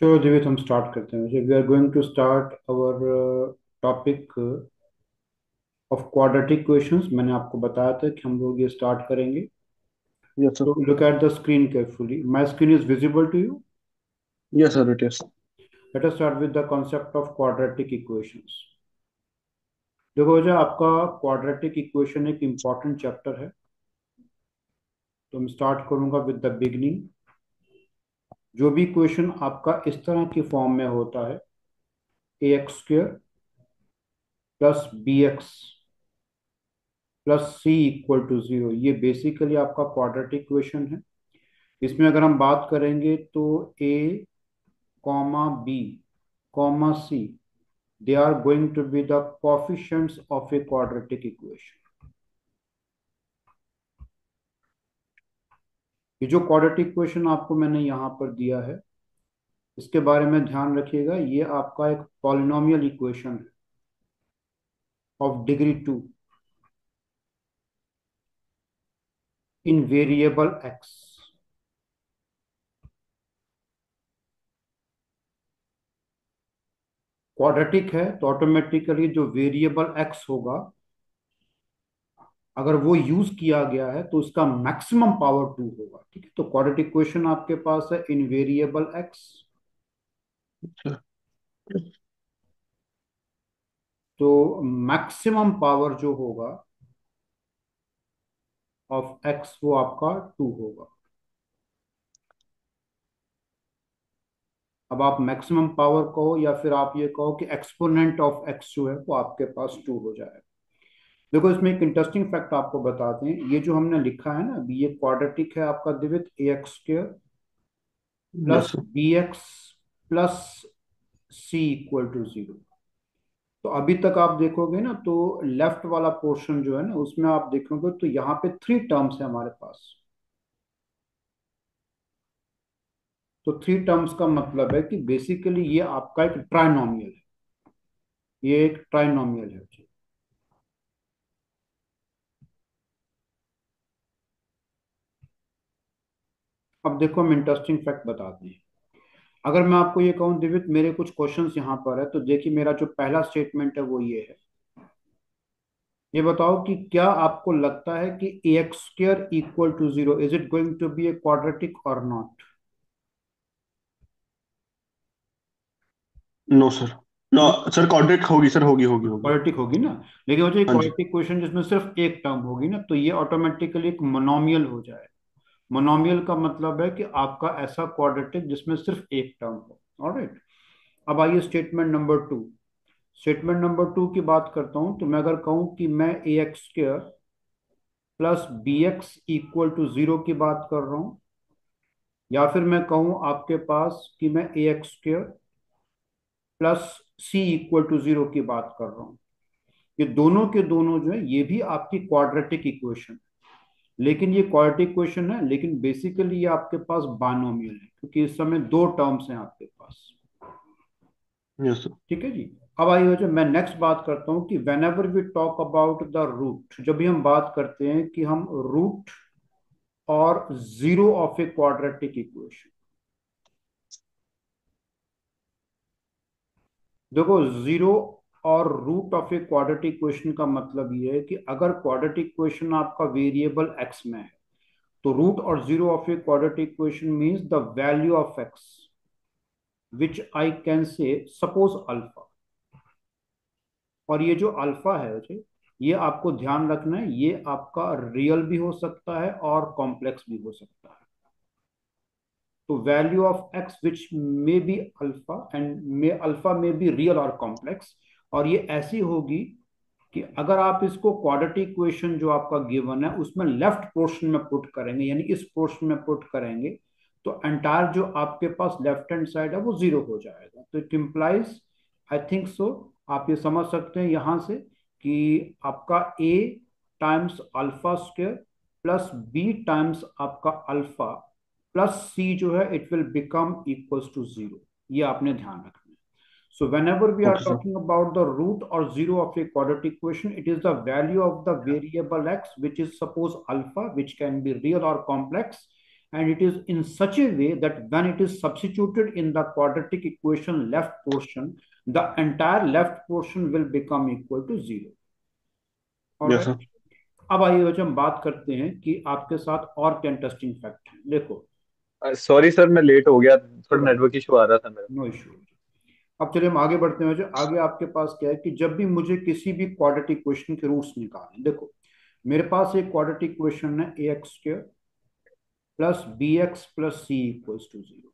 चलो दिवित, हम स्टार्ट करते हैं। We are going to start our topic of quadratic questions. मैंने आपको बताया था कि हम लोग ये स्टार्ट करेंगे। Yes, sir. तो look at the screen carefully. My screen is visible to you? Yes, sir, it is. Let us start with the concept of quadratic equations. देखो जो आपका क्वाड्रेटिक इक्वेशन एक इंपॉर्टेंट चैप्टर है। तो मैं start करूंगा with the beginning. जो भी क्वेश्चन आपका इस तरह की फॉर्म में होता है, a x square plus b x plus C equal to zero, ये बेसिकली आपका क्वाड्रेटिक इक्वेशन है। इसमें अगर हम बात करेंगे तो a comma b comma c, they are going to be the coefficients of a quadratic equation. ये जो क्वाड्रेटिक इक्वेशन आपको मैंने यहाँ पर दिया है, इसके बारे में ध्यान रखिएगा। ये आपका एक पॉलिनोमियल इक्वेशन है of degree two in variable X. Quadratic है तो ऑटोमेटिकली जो वेरिएबल एक्स होगा, अगर वो यूज किया गया है तो उसका मैक्सिमम पावर टू होगा। ठीक है, तो क्वाड्रेटिक इक्वेशन आपके पास है इन वेरिएबल एक्स। Sir. तो मैक्सिमम पावर जो होगा ऑफ एक्स वो आपका टू होगा। अब आप मैक्सिमम पावर कहो या फिर आप ये कहो कि एक्सपोनेंट ऑफ एक्स जो है वो आपके पास टू हो जाएगा। देखो, इसमें एक इंटरेस्टिंग फैक्ट आपको बताते हैं। ये जो हमने लिखा है ना अभी, ये क्वाड्रेटिक है आपका दिवित a x square plus Yes, sir. B x plus C equal to zero. तो अभी तक आप देखोगे ना तो लेफ्ट वाला पोर्शन जो है ना उसमें आप देखोगे तो यहाँ पे थ्री टर्म्स है हमारे पास। तो थ्री टर्म्स का मतलब है कि बेसिकली ये आपका एक ट्राइनोमियल है। ये एक ट्राइनोमियल है जी। अब देखो, हम इंटरेस्टिंग फैक्ट बताते हैं। अगर मैं आपको ये कहूँ दिवित, मेरे कुछ क्वेश्चंस यहाँ पर है, तो देखिए मेरा जो पहला स्टेटमेंट है वो ये है। ये बताओ कि क्या आपको लगता है कि a x square equal to zero is it going to be a quadratic और not? No, sir. No, sir, contract होगी सर, होगी. क्वाड्रेटिक होगी ना। लेकिन वो जो हाँ जी. क्वाड्रेटिक क्वेश्चन जिसमें सिर्फ एक टर्म होगी ना, तो ये ऑटोमेटिकली एक मोनोमियल हो जाए। मोनोमियल का मतलब है कि आपका ऐसा क्वाड्रेटिक जिसमें सिर्फ एक टर्म हो। ऑलराइट। अब आइए statement number two. Statement number two की बात करता हूं। तो मैं अगर कहूं कि मैं a x square plus b x equal to zero की बात कर रहा हूं, या फिर मैं कहूं आपके पास कि मैं a x square plus C equal to zero की बात कर रहा हूं, ये दोनों के दोनों जो है ये भी आपकी क्वाड्रेटिक इक्वेशन। लेकिन ये क्वाड्रेटिक इक्वेशन है, लेकिन बेसिकली ये आपके पास बायनोमियल है क्योंकि इस समय दो टर्म्स हैं आपके पास। Yes, sir. ठीक है जी। अब आइए जो मैं नेक्स्ट बात करता हूं कि whenever we talk about the root, जब भी हम बात करते हैं कि हम रूट और zero of a quadratic equation. देखो, जीरो और root of a quadratic equation का मतलब ये है कि अगर क्वाड्रेटिक इक्वेशन आपका वेरिएबल एक्स में है, तो रूट और zero of a quadratic equation means the value of X which I can say suppose alpha. और ये जो अल्फा है उसे, ये आपको ध्यान रखना है, ये आपका रियल भी हो सकता है और कॉम्प्लेक्स भी हो सकता है। तो value of X which may be alpha and may alpha में बी रियल और कॉम्प्लेक्स। और ये ऐसी होगी कि अगर आप इसको क्वाड्रेटिक इक्वेशन जो आपका गिवन है उसमें लेफ्ट पोर्शन में पुट करेंगे, यानी इस पोर्शन में पुट करेंगे, तो एंटायर जो आपके पास लेफ्ट हैंड साइड है वो जीरो हो जाएगा। तो it implies, I think so, आप ये समझ सकते हैं यहां से कि आपका a times alpha square plus b times आपका अल्फा प्लस सी जो है it will become equals to zero. ये आपने ध्यान रखना है। So whenever we are Okay, sir. talking about the root or zero of a quadratic equation, it is the value of the variable x, which is suppose alpha, which can be real or complex. and it is in such a way that when it is substituted in the quadratic equation left portion, the entire left portion will become equal to 0. Yes alright, sir. अब आइए बच्चों हम बात करते हैं कि आपके साथ और क्या इंटरेस्टिंग फैक्ट है। देखो, सॉरी सर, मैं लेट हो गया, कोई थोड़ा बात नेटवर्क इशू आ रहा था मेरा। नहीं, नो इशू। अब चलिए हम आगे बढ़ते हैं। जो आगे आपके पास क्या है कि जब भी मुझे किसी भी क्वाड्रेटिक इक्वेशन के रूट्स निकालने, देखो मेरे पास एक क्वाड्रेटिक इक्वेशन है a x square plus b x plus c equals to 0।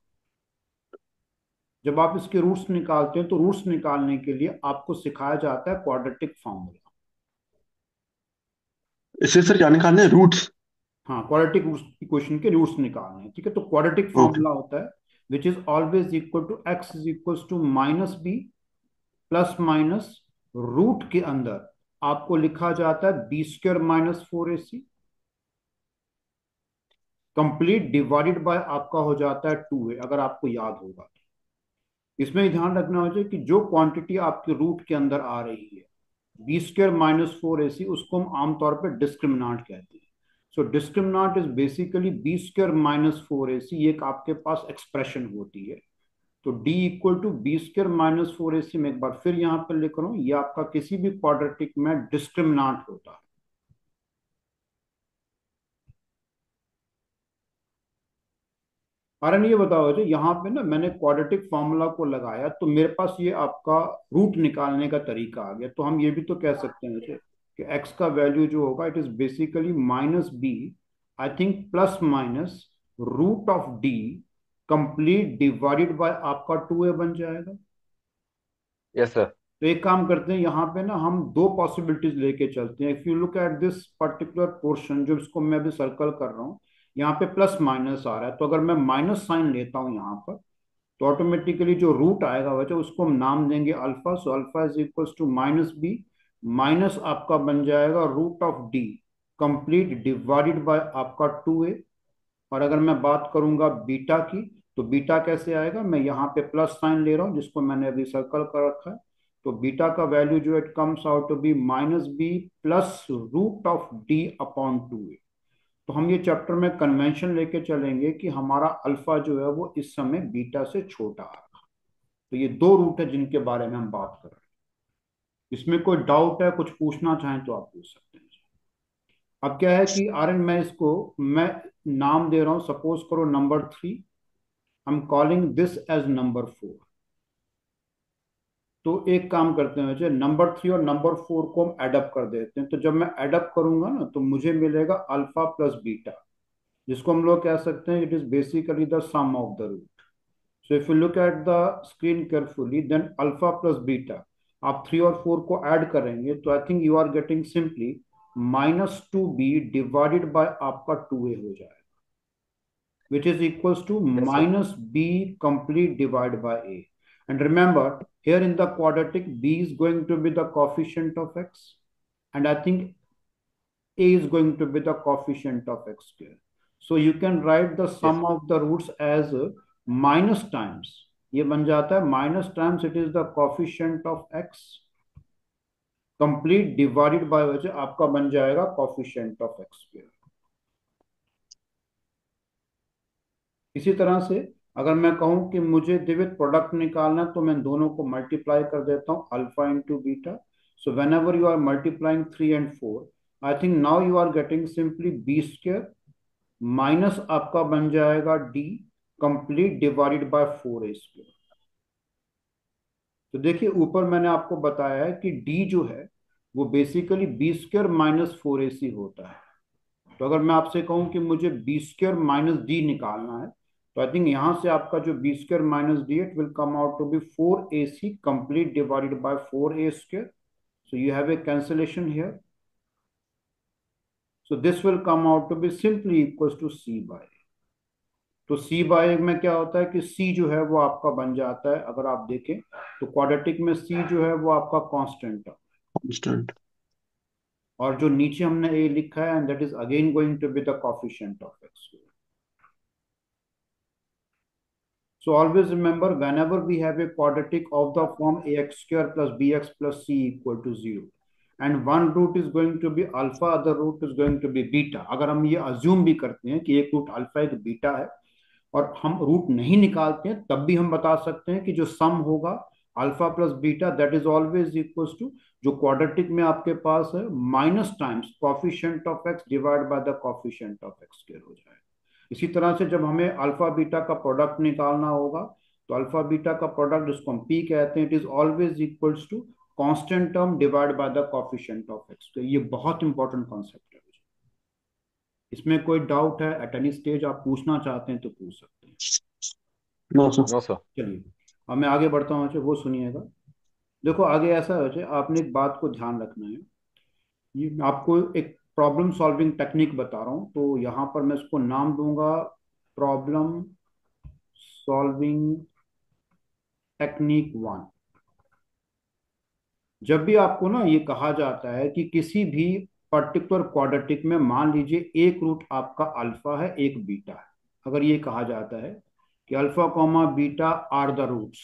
जब आप इसके रूट्स निकालते हैं तो रूट्स निकालने के लिए आपको सिखाया जाता है क्वाड्रेटिक फॉर्मूला। इससे सर क्या निकालने हैं, रूट्स? हाँ, क्वाड्रेटिक इक्वेशन के रूट्स निकालने हैं, ठीक है। तो क्वाड्रेटिक ओके। फॉर्मूला होता है which is always equal to X is equal to minus B plus minus root के अंदर आपको लिखा जाता है B square minus 4ac complete divided by आपका हो जाता है 2a, अगर आपको याद होगा तो। इसमें ही ध्यान रखना हो कि जो क्वांटिटी आपके रूट के अंदर आ रही है बी स्क्र माइनस 4ac, उसको हम आमतौर पर डिस्क्रिमिनांट कहते हैं। So discriminant is basically b square minus 4ac, ये एक आपके पास एक्सप्रेशन होती है। तो d equal to B square minus 4ac में एक बार फिर यहां पर लिख रहा हूं, ये आपका किसी भी क्वाड्रेटिक में डिस्क्रिमिनांट होता है। कारण ये बताओ जो यहाँ पे ना मैंने क्वाड्रेटिक फॉर्मूला को लगाया तो मेरे पास ये आपका रूट निकालने का तरीका आ गया। तो हम ये भी तो कह सकते हैं जैसे कि x का वैल्यू जो होगा it is basically minus B, I think plus minus root of d complete divided by आपका 2a बन जाएगा। Yes sir. तो एक काम करते हैं, यहाँ पे ना हम दो पॉसिबिलिटीज लेके चलते हैं। If you look at this particular portion, जो इसको मैं अभी सर्कल कर रहा हूँ, यहाँ पे प्लस माइनस आ रहा है, तो अगर मैं माइनस साइन लेता हूँ यहाँ पर तो ऑटोमेटिकली जो रूट आएगा बच्चा उसको हम नाम देंगे alpha. So alpha is equal to minus B minus आपका बन जाएगा root of D complete divided by आपका 2a। और अगर मैं बात करूंगा बीटा की, तो बीटा कैसे आएगा, मैं यहाँ पे प्लस साइन ले रहा हूँ जिसको मैंने अभी सर्कल कर रखा है। तो बीटा का वैल्यू जो it comes out to be minus B plus root of D upon 2a। तो हम ये चैप्टर में कन्वेंशन लेके चलेंगे कि हमारा अल्फा जो है वो इस समय बीटा से छोटा आ रहा है। तो ये दो रूट है जिनके बारे में हम बात कर रहे हैं। इसमें कोई डाउट है, कुछ पूछना चाहें तो आप पूछ सकते हैं। अब क्या है कि आर एन मैं इसको मैं नाम दे रहा हूं, सपोज करो number 3, I am calling this as number 4। तो एक काम करते हैं, जो नंबर 3 और नंबर 4 को हम एडअप कर देते हैं। तो जब मैं एडअप करूंगा ना तो मुझे मिलेगा अल्फा प्लस बीटा, जिसको हम लोग कह सकते हैं it is basically the sum of the root. So if you look at the screen carefully then alpha plus beta, आप 3 और 4 को ऐड करेंगे तो I think you are getting simply minus 2b divided by आपका 2a हो जाएगा, which is equals to yes sir. minus b complete divided by a. And remember, here in the quadratic, b is going to be the coefficient of x, and I think a is going to be the coefficient of x square. So you can write the yes sum of the roots as minus times, ये बन जाता है minus times it is the coefficient of x complete divided bye वजह आपका बन जाएगा coefficient of x square. इसी तरह से अगर मैं कहूं कि मुझे द्विविध प्रोडक्ट निकालना है तो मैं दोनों को मल्टीप्लाई कर देता हूं alpha into beta. So whenever you are multiplying 3 and 4, I think now you are getting simply B square minus आपका बन जाएगा D complete divided by 4a²। तो देखिए ऊपर मैंने आपको बताया है कि डी जो है वो basically b square minus 4ac होता है। तो अगर मैं आपसे कहूं कि मुझे बी स्क्र माइनस डी निकालना है तो आई थिंक यहां से आपका जो B square minus D it will come out to be 4ac complete divided by 4a²। So you have a cancellation here, so this will come out to be simply equal to c by. तो c by में क्या होता है कि c जो है वो आपका बन जाता है, अगर आप देखें तो क्वाड्रेटिक में c जो है वो आपका कांस्टेंट है, कांस्टेंट। और जो नीचे हमने a लिखा है and that is again going to be the coefficient of x। So always remember, whenever we have a quadratic of the form ax square plus bx plus c equal to 0, and one root is going to be alpha, other root is going to be beta. अगर हम ये assume भी करते हैं कि एक root alpha एक beta है और हम रूट नहीं निकालते हैं, तब भी हम बता सकते हैं कि जो सम होगा alpha plus beta that is always equals to, जो क्वाड्रेटिक में आपके पास है, minus times coefficient of X divide by the coefficient of X square हो जाएगा। इसी तरह से जब हमें अल्फा बीटा का प्रोडक्ट निकालना होगा, तो अल्फा बीटा का प्रोडक्ट जिसको हम पी कहते हैं, it is always equals to constant term divide by the coefficient of x. तो ये बहुत इंपॉर्टेंट कॉन्सेप्ट है, इसमें कोई डाउट है एट एनी स्टेज आप पूछना चाहते हैं तो पूछ सकते हैं। No sir. No sir. चलिए अब मैं आगे बढ़ता हूँ, वो सुनिएगा। देखो आगे ऐसा है, आपने एक बात को ध्यान रखना है। ये मैं आपको एक प्रॉब्लम सॉल्विंग टेक्निक बता रहा हूँ, तो यहाँ पर मैं इसको नाम दूंगा प्रॉब्लम सॉल्विंग टेक्निक 1। जब भी आपको ना ये कहा जाता है कि किसी भी पर्टिकुलर क्वाड्रेटिक में मान लीजिए एक रूट आपका अल्फा है एक बीटा है, अगर ये कहा जाता है कि alpha comma beta are the roots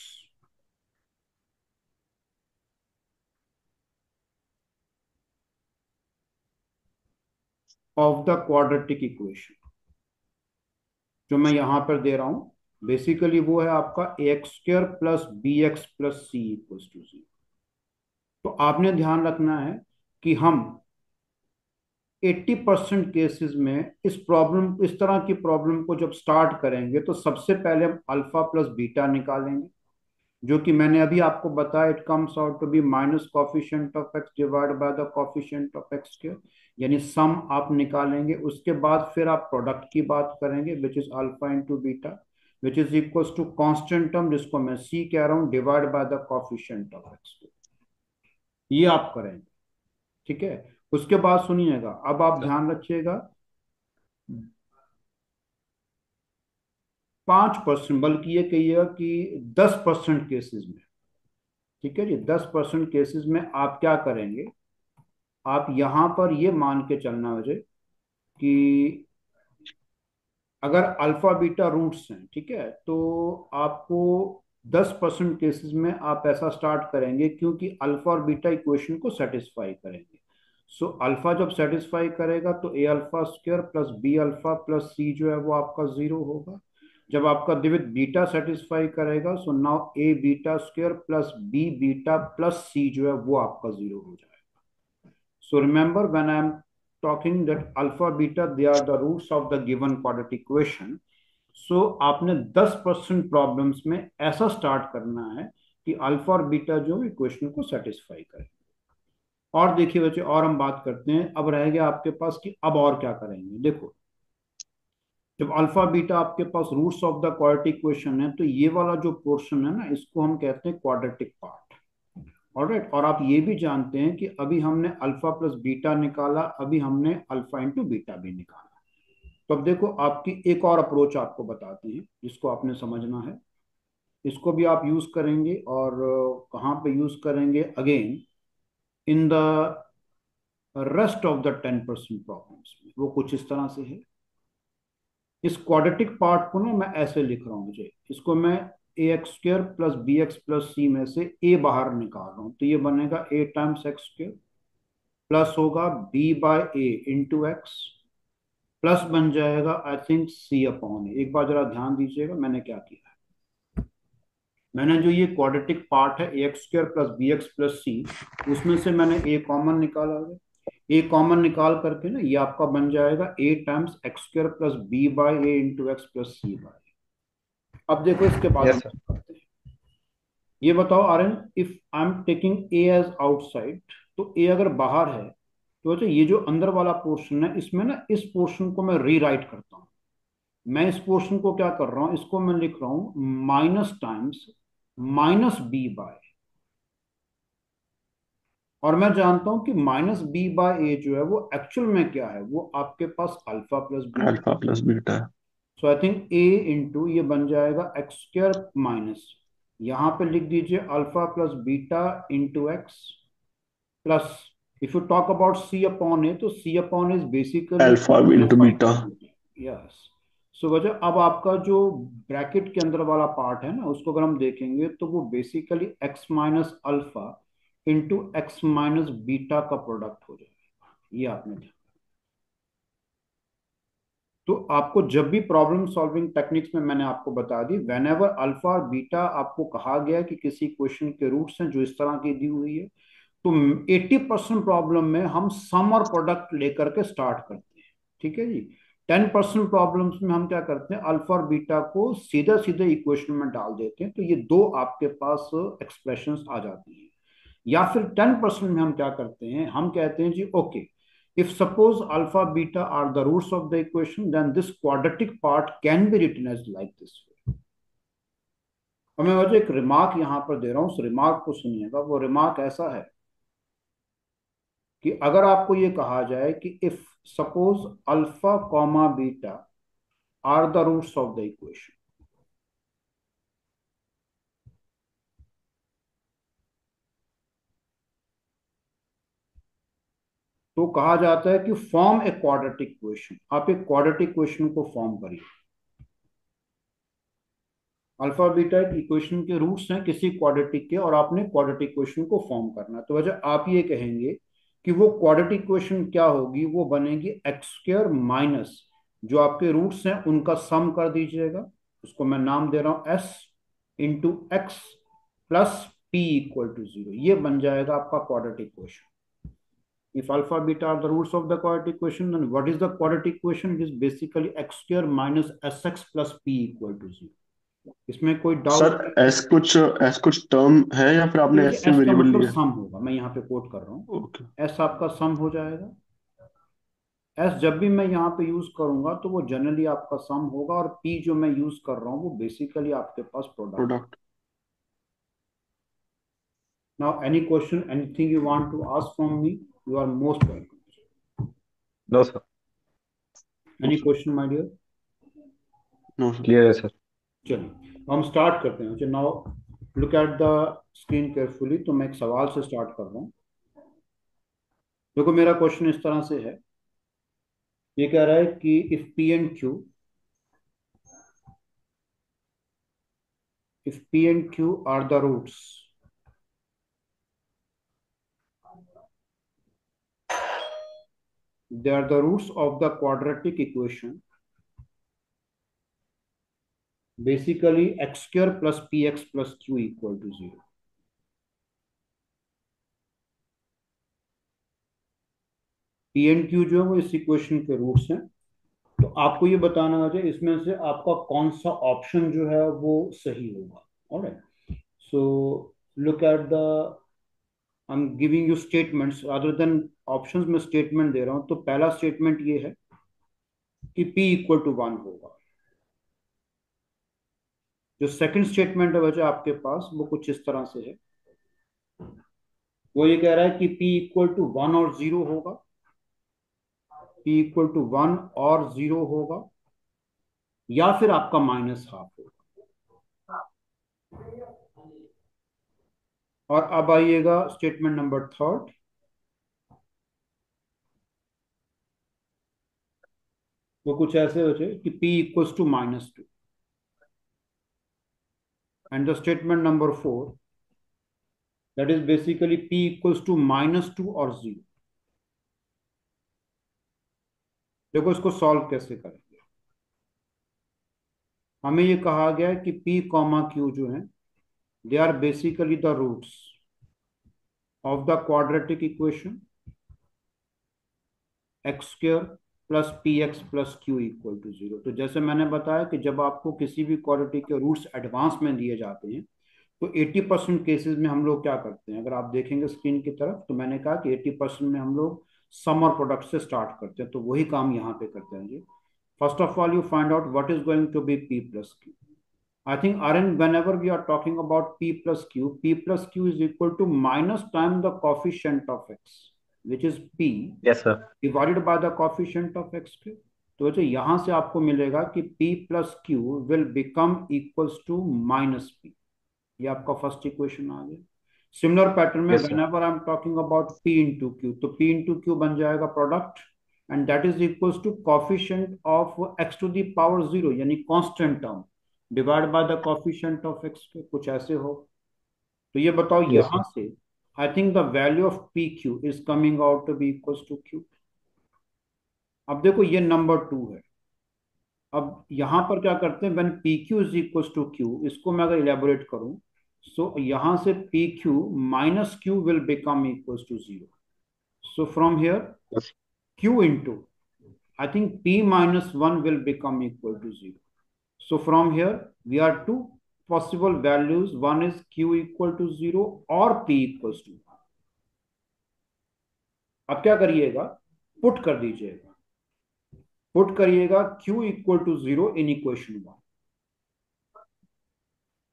of the quadratic equation, जो मैं यहां पर दे रहा हूं बेसिकली वो है आपका a x square plus b x plus C equal to 0। तो आपने ध्यान रखना है कि हम 80% केसेस में इस तरह की प्रॉब्लम को जब स्टार्ट करेंगे तो सबसे पहले हम अल्फा प्लस बीटा निकालेंगे, जो कि मैंने अभी आपको बताया, it comes out to be minus coefficient of X divide by the coefficient of X square, यानी सम आप निकालेंगे। उसके बाद फिर आप प्रोडक्ट की बात करेंगे which is alpha into beta which is equals to constant term जिसको मैं सी कह रहा हूं divide by the coefficient of X square, ये आप करेंगे। ठीक है, उसके बाद सुनिएगा, अब आप सर। ध्यान रखिएगा 5%, बल्कि ये कहिएगा कि 10% केसेस में, ठीक है जी, 10% केसेस में आप क्या करेंगे, आप यहां पर ये मान के चलना मुझे कि अगर अल्फा बीटा रूट्स हैं, ठीक है, तो आपको 10% केसेस में आप ऐसा स्टार्ट करेंगे क्योंकि अल्फा और बीटा इक्वेशन को सेटिस्फाई करेंगे। सो अल्फा जब सेटिस्फाई करेगा तो a alpha square plus b alpha plus c जो है वो आपका 0 होगा। जब आपका द्विविध बीटा सेटिस्फाई करेगा, so now a beta square plus b beta plus c जो है वो आपका 0 हो जाएगा। So remember when I am talking that alpha beta they are the roots of the given quadratic equation. So आपने 10% problems में ऐसा स्टार्ट करना है कि अल्फा और बीटा जो इक्वेशन को सेटिस्फाई करे। और देखिए बच्चे, और हम बात करते हैं, अब रह गया आपके पास कि अब और क्या करेंगे। देखो जब अल्फा बीटा आपके पास roots of the quadratic equation है, तो ये वाला जो पोर्शन है ना, इसको हम कहते हैं क्वाड्रेटिक पार्ट। ऑलराइट, और आप ये भी जानते हैं कि अभी हमने अल्फा प्लस बीटा निकाला, अभी हमने अल्फा इंटू बीटा भी निकाला। तो अब देखो आपकी एक और अप्रोच आपको बताते हैं जिसको आपने समझना है, इसको भी आप यूज करेंगे। और कहाँ पे यूज करेंगे, again in the rest of the 10% problems में, वो कुछ इस तरह से है। इस क्वाड्रेटिक पार्ट को ना मैं ऐसे लिख रहा हूँ मुझे, इसको मैं a x square plus b x plus c में से ए बाहर निकाल रहा हूँ, तो ये बनेगा ए टाइम्स एक्स स्क्र प्लस होगा B by a into x plus बन जाएगा आई थिंक सी अपॉन ए। एक बार जरा ध्यान दीजिएगा मैंने क्या किया है, मैंने जो ये क्वाड्रेटिक पार्ट है a x square plus b x plus c, उसमें से मैंने ए कॉमन निकाला है। ए कॉमन निकाल करके ना ये आपका बन जाएगा a times x square plus b by a into x plus c by. अब देखो इसके बाद हम यस सर। क्या करते हैं, ये बताओ Aryan, if I am taking A as outside, तो ए अगर बाहर है तो अच्छा ये जो अंदर वाला पोर्शन है, इसमें ना इस पोर्शन को मैं रीराइट करता हूँ। मैं इस पोर्शन को क्या कर रहा हूं, इसको मैं लिख रहा हूं minus times minus B by, और मैं जानता हूं कि माइनस बी बाय ए जो है वो एक्चुअल में क्या है, वो आपके पास alpha plus beta. Alpha plus beta है। So I think A into ये बन जाएगा एक्स स्क्र माइनस, यहां पे लिख दीजिए alpha plus beta into x plus, if you talk about c upon a, तो c upon is basically alpha into alpha beta. Into beta. Yes, so वजह अब आपका जो ब्रैकेट के अंदर वाला पार्ट है ना, उसको अगर हम देखेंगे तो वो basically x minus alpha into x minus beta का प्रोडक्ट हो जाएगा। ये आपने ध्यान। तो आपको जब भी प्रॉब्लम सॉल्विंग टेक्निक्स में मैंने आपको बता दी, वेन एवर अल्फा और बीटा आपको कहा गया कि किसी क्वेश्चन के रूट्स हैं जो इस तरह की दी हुई है, तो 80% प्रॉब्लम में हम सम और प्रोडक्ट लेकर के स्टार्ट करते हैं। ठीक है जी। 10% प्रॉब्लम्स में हम क्या करते हैं, अल्फा और बीटा को सीधा सीधे इक्वेशन में डाल देते हैं, तो ये दो आपके पास एक्सप्रेशंस आ जाती हैं। या फिर 10% में हम क्या करते हैं, हम कहते हैं जी okay, if suppose alpha beta are the roots of the equation, then this quadratic part can be written as like this way। और मैं वजह एक रिमार्क यहां पर दे रहा हूं, उस रिमार्क को सुनिएगा। वो रिमार्क ऐसा है कि अगर आपको ये कहा जाए कि if suppose alpha comma beta are the roots of the equation, तो कहा जाता है कि फॉर्म ए क्वाड्रेटिक इक्वेशन। आप एक क्वाड्रेटिक इक्वेशन को फॉर्म करिए। अल्फा बीटा एक इक्वेशन के रूट्स हैं किसी क्वाड्रेटिक के, और आपने क्वाड्रेटिक इक्वेशन को फॉर्म करना है। तो वजह आप ये कहेंगे कि वो क्वाड्रेटिक इक्वेशन क्या होगी, वो बनेगी एक्स स्क्वायर माइनस जो आपके रूट्स हैं उनका सम कर दीजिएगा, उसको मैं नाम दे रहा हूं S, into x plus P equal to 0। ये बन जाएगा आपका quadratic equation. If alpha beta are the roots of the quadratic equation, then what is the quadratic equation? It is basically x square minus sx plus p equal to 0। इसमें कोई sir doubt? S कुछ term है या फिर आपने देखिए S से S का वेरिएबल मतलब लिया? सम होगा, मैं यहाँ पे कोट कर रहा हूँ। ओके। एस आपका सम हो जाएगा। एस जब भी मैं यहाँ पे यूज करूंगा तो वो जनरली आपका सम होगा, और पी जो मैं यूज कर रहा हूँ वो बेसिकली आपके पास product. Product. Now any question, anything you want to ask from me, you are most welcome. No sir. No any sir. Question my dear? No sir. Clear है सर। चलिए हम स्टार्ट करते हैं। अच्छा now look at the screen carefully. तो मैं एक सवाल से स्टार्ट कर रहा हूँ। देखो मेरा क्वेश्चन इस तरह से है, ये कह रहा है कि if P and Q, if P and Q are the roots, they are the roots of the quadratic equation, basically x square plus px plus q equal to 0। P and Q जो है वो इस equation के roots हैं। तो आपको ये बताना है इसमें से आपका कौन सा ऑप्शन जो है वो सही होगा। Alright, so look at the, I am giving you statements other than options में स्टेटमेंट दे रहा हूं। तो पहला स्टेटमेंट ये है कि P इक्वल टू 1 होगा। जो सेकंड स्टेटमेंट है वजह आपके पास वो कुछ इस तरह से है, वो ये कह रहा है कि P इक्वल टू 1 और 0 होगा। P इक्वल टू 1 और 0 होगा, या फिर आपका माइनस हाफ होगा। और अब आइएगा स्टेटमेंट नंबर थर्ड। वो कुछ ऐसे हो जाए कि P equals to -2। And the statement number 4, that is basically P equals to -2 और 0। देखो इसको सॉल्व कैसे करेंगे। हमें ये कहा गया है कि P कॉमा Q जो है, they are basically the roots of the quadratic equation x square plus P X plus Q equal to 0। तो जैसे मैंने बताया कि जब आपको किसी भी क्वाड्रेटिक के रूट्स एडवांस में दिए जाते हैं, तो 80% केसेस में हम लोग क्या करते हैं, अगर आप देखेंगे स्क्रीन की तरफ, तो मैंने कहा कि 80% में हम लोग सम और प्रोडक्ट से स्टार्ट करते हैं। तो वही काम यहाँ पे करते हैं जी। First of all you find out what is going to be p plus q. I think Arun, whenever we are talking about P plus Q is equal to minus time the coefficient of x, which is P yes sir. divided by the coefficient of x cube। तो वैसे यहां से आपको मिलेगा कि P plus Q will become equals to minus P। ये आपका first equation आ गया। सिमिलर पैटर्न में yes sir. whenever I'm talking about P into Q, तो P into Q बन जाएगा product, and that is equals to coefficient of x to the power 0, यानी constant term divide by the coefficient of x के, कुछ ऐसे हो। तो ये बताओ यस यहां सर। से I think the value of PQ is coming out to be equals to Q. अब देखो ये नंबर 2 है। अब यहां पर क्या करते हैं, when P Q is equal to Q, इसको मैं अगर इलेबोरेट करूं, सो यहां से P Q minus Q will become equal to zero. So from here Yes. Q into, I think P minus one will become equal to zero. So from here we are two possible values, one is Q equal to zero और P equal to. अब क्या करिएगा, put कर दीजिएगा, put करिएगा q equal to zero in equation one.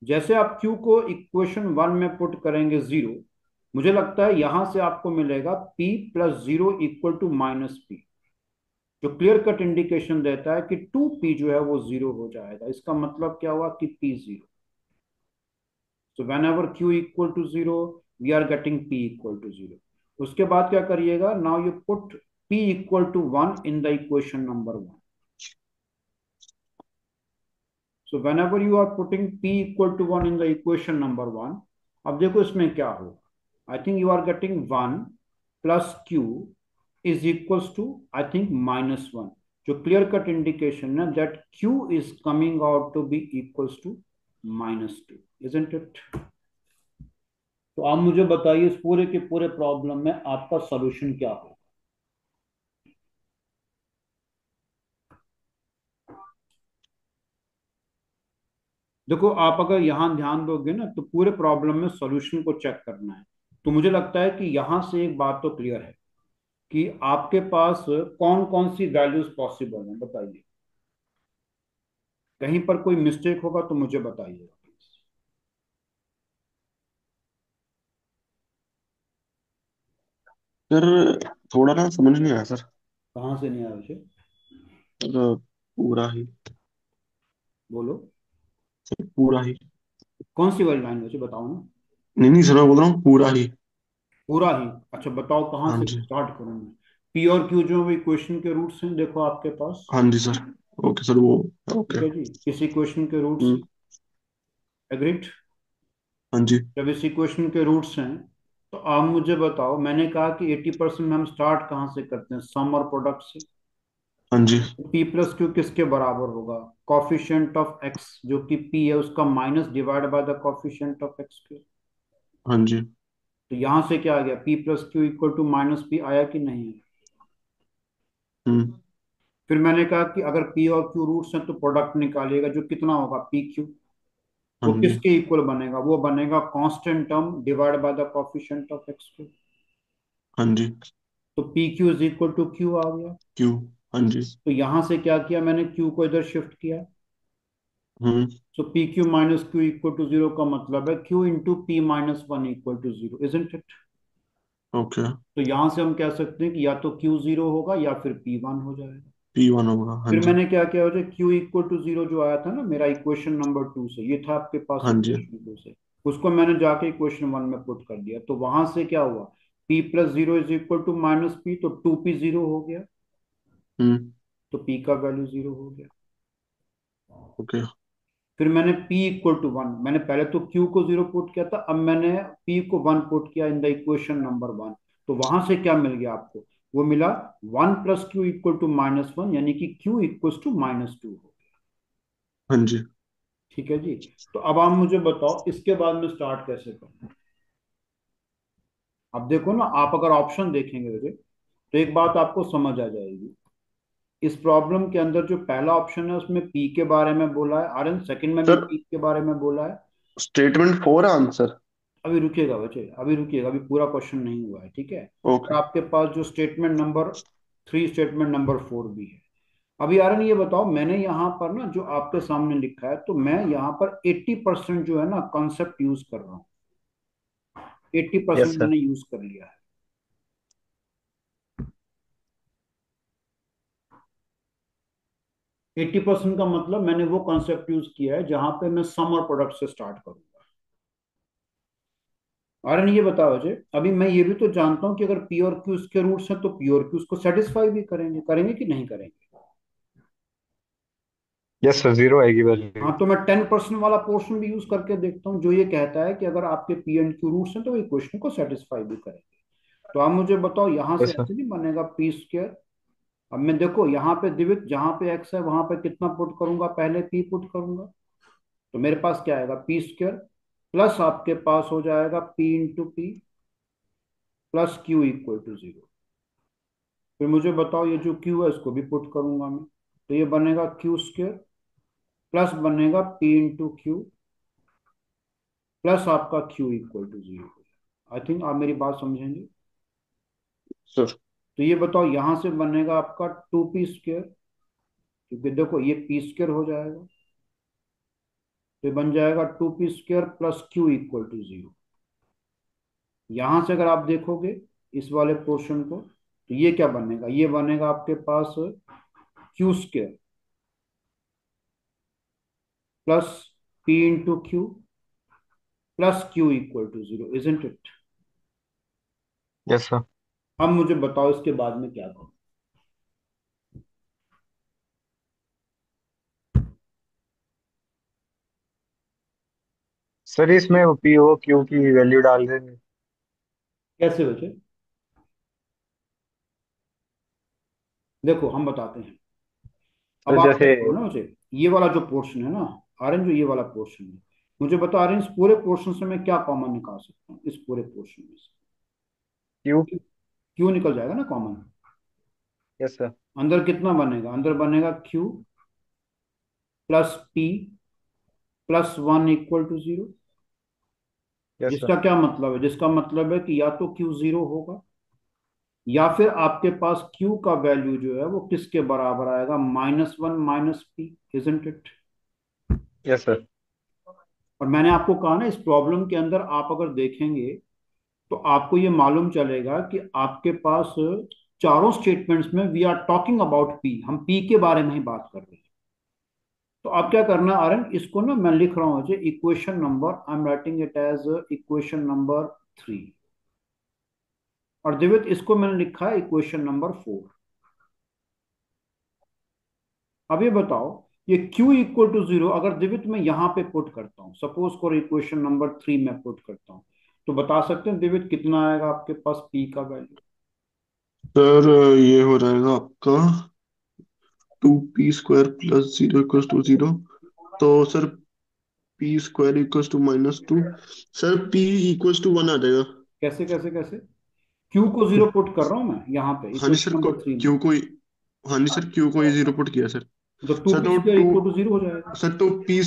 जैसे आप q को इक्वेशन वन में पुट करेंगे जीरो, मुझे लगता है यहां से आपको मिलेगा p plus zero equal to minus P, जो क्लियर कट इंडिकेशन देता है कि 2p जो है वो जीरो हो जाएगा। इसका मतलब क्या हुआ कि p zero. So whenever q equal to zero, we are getting p equal to zero. उसके बाद क्या करिएगा, now you put p equal to one in the equation number one. So whenever you are putting p equal to 1 in the equation number 1, अब देखो इसमें क्या होगा, I think you are getting 1 plus q is equals to I think minus 1, जो clear cut indication है that q is coming out to be equals to minus 2, isn't it? तो आप मुझे बताइए इस पूरे के पूरे प्रॉब्लम में आपका सॉल्यूशन क्या होगा। देखो आप अगर यहां ध्यान दोगे ना, तो पूरे प्रॉब्लम में सॉल्यूशन को चेक करना है। तो मुझे लगता है कि यहां से एक बात तो क्लियर है कि आपके पास कौन कौन सी वैल्यूज पॉसिबल हैं, बताइए। कहीं पर कोई मिस्टेक होगा तो मुझे बताइएगा प्लीज। सर थोड़ा ना समझ नहीं आया सर। कहाँ से नहीं आया मुझे, सर पूरा ही, बोलो। सर पूरा ही। कौन सी वाली लाइन मुझे बताओ ना। नहीं नहीं सर, मैं बोल रहा हूँ पूरा ही। पूरा ही, अच्छा बताओ कहाँ हाँ से जी। स्टार्ट करूँ मैं। पी और क्यू जो भी क्वेश्चन के रूट्स हैं देखो आपके पास। हाँ जी सर। ओके सर, वो ठीक ओके। है जी, इसी क्वेश्चन के रूट्स हम्म। हैं, एग्रीड। हाँ जी। जब इसी क्वेश्चन के रूट्स हैं तो आप मुझे बताओ, मैंने कहा कि 80% में हम स्टार्ट कहाँ से करते हैं, सम और प्रोडक्ट से। हाँ जी। पी प्लस क्यू किसके बराबर होगा, कॉफिशिएंट ऑफ एक्स जो कि पी है उसका minus divide by the coefficient of x के। हाँ जी। तो यहां से क्या आ गया, P plus Q equal to minus P, आया कि नहीं है। हम्म। फिर मैंने कहा कि अगर पी और क्यू रूट्स हैं तो प्रोडक्ट निकालिएगा, जो कितना होगा पी क्यू। हाँ वो जी। किसके इक्वल बनेगा, वो बनेगा constant term divide by the coefficient of x के। हाँ जी। तो p Q is equal to q आ गया। क्यू। हाँ जी। तो यहां से क्या किया मैंने, क्यू को इधर शिफ्ट किया। Hmm. So p Q minus q equal to zero का मतलब है q into P minus one equal to zero, isn't it. Okay. तो यहां से हम कह सकते हैं कि या तो क्यू जीरो होगा या फिर पी वन हो जाएगा। पी वन होगा। हाँ फिर जी। मैंने क्या किया, वजह क्यू इक्वल टू जीरो जो आया था ना मेरा इक्वेशन नंबर 2 से, ये था आपके पास हाँ जी। इक्वेशन 2 से, उसको मैंने जाके इक्वेशन वन में पुट कर दिया। तो वहां से क्या हुआ, P plus zero is equal to minus P, तो 2p जीरो हो गया, हम्म। तो p का वैल्यू जीरो हो गया। ओके। फिर मैंने p इक्वल टू वन, मैंने पहले तो q को जीरो पुट किया था, अब मैंने p को वन पुट किया in the equation number one. तो वहां से क्या मिल गया आपको, वो मिला one plus Q equal to minus one, यानी कि q equal to minus two हो गया। हाँ जी। ठीक है जी। तो अब आप मुझे बताओ इसके बाद में स्टार्ट कैसे करूं। अब देखो ना, आप अगर ऑप्शन देखेंगे मुझे तो एक बात आपको समझ आ जाएगी। इस प्रॉब्लम के अंदर जो पहला ऑप्शन है उसमें पी के बारे में बोला है, आर एन सेकेंड में भी सर पी के बारे में बोला है। Statement four answer. अभी रुकिएगा बच्चे, अभी रुकिएगा, अभी पूरा क्वेश्चन नहीं हुआ है, ठीक है। और ओके। आपके पास जो स्टेटमेंट नंबर 3 स्टेटमेंट नंबर 4 भी है। अभी आर एन ये बताओ, मैंने यहाँ पर ना जो आपके सामने लिखा है, तो मैं यहाँ पर 80% जो है ना कॉन्सेप्ट यूज कर रहा हूँ, 80% यस सर। मैंने यूज कर लिया है। 80% का मतलब मैंने वो कॉन्सेप्ट यूज किया है जहां पे मैं सम और प्रोडक्ट से स्टार्ट करूंगा। और ये बताओ मुझे, अभी मैं ये भी तो जानता हूं कि अगर पी और क्यू के रूट्स हैं तो पी और क्यू को सेटिस्फाई भी करेंगे, करेंगे कि नहीं करेंगे। यस सर, जीरो आएगी वैल्यू। हाँ, तो मैं 10% वाला पोर्शन भी यूज करके देखता हूँ, जो ये कहता है कि अगर आपके पी एंड क्यू रूट्स हैं तो वो इक्वेशन को सेटिस्फाई भी करेंगे। तो आप मुझे बताओ, यहां से यस सर। ऐसे नहीं बनेगा पी स्क्वायर। अब मैं देखो यहाँ पे दिवित, जहां पे एक्स है वहां पे कितना पुट करूंगा, पहले पी पुट करूंगा। तो मेरे पास क्या आएगा, पी स्क्वायर प्लस आपके पास हो जाएगा P into P plus Q equal to zero. फिर मुझे बताओ, ये जो क्यू है इसको भी पुट करूंगा मैं, तो ये बनेगा क्यू स्क्वायर प्लस बनेगा पी इंटू क्यू प्लस आपका Q equal to zero. I think आप मेरी बात समझेंगे। सर। तो ये बताओ, यहां से बनेगा आपका टू पी स्क्वायर, क्योंकि देखो ये पी स्क्वायर हो जाएगा, तो ये बन जाएगा two P square plus Q equal to zero. यहां से अगर आप देखोगे इस वाले पोर्शन को, तो ये क्या बनेगा, ये बनेगा आपके पास q square plus p into Q plus Q equal to zero, isn't it. Yes sir. अब मुझे बताओ इसके बाद में क्या करूं। सर इसमें पी ओ क्यू की वैल्यू डाल देंगे। कैसे बचे, देखो हम बताते हैं। अब सर आप क्या जैसे करो ना मुझे, ये वाला जो पोर्शन है ना, ऑरेंज, जो ये वाला पोर्शन है, मुझे बताओ ऑरेंज, पूरे पोर्शन से मैं क्या कॉमन निकाल सकता हूँ इस पूरे पोर्शन में क्यू। से। क्यू निकल जाएगा ना कॉमन। Yes sir. अंदर कितना बनेगा, अंदर बनेगा Q plus P plus one equal to zero. Yes sir. जिसका क्या मतलब है, जिसका मतलब है कि या तो क्यू जीरो होगा, या फिर आपके पास क्यू का वैल्यू जो है वो किसके बराबर आएगा, minus one minus P, isn't it. Yes sir. और मैंने आपको कहा ना, इस प्रॉब्लम के अंदर आप अगर देखेंगे तो आपको ये मालूम चलेगा कि आपके पास चारों स्टेटमेंट्स में we are talking about P, हम पी के बारे में ही बात कर रहे हैं। तो आप क्या करना आरएन, इसको ना मैं लिख रहा हूँ equation number, I am writing it as equation number 3। और दिवित, इसको मैंने लिखा है इक्वेशन नंबर 4। अब ये बताओ, ये q इक्वल टू जीरो अगर दिवित मैं यहाँ पे पुट करता हूँ, सपोज करो इक्वेशन नंबर 3 में पुट करता हूँ, तो बता सकते हैं दिवित कितना आएगा आपके पास p का वैल्यू। सर ये हो जाएगा आपका 2p² + 0 = 0। तो सर p² = -2। सर p = 1 आ जाएगा। कैसे कैसे कैसे, q को जीरो पुट कर रहा हूँ मैं यहाँ पे हाँ जी इक्वेशन सर को नंबर 3 में, क्यू को हाँ जी सर क्यू को ये 0 पुट किया सर। तो टू सर पी तो square two equal to zero हो जाएगा। सर तो p²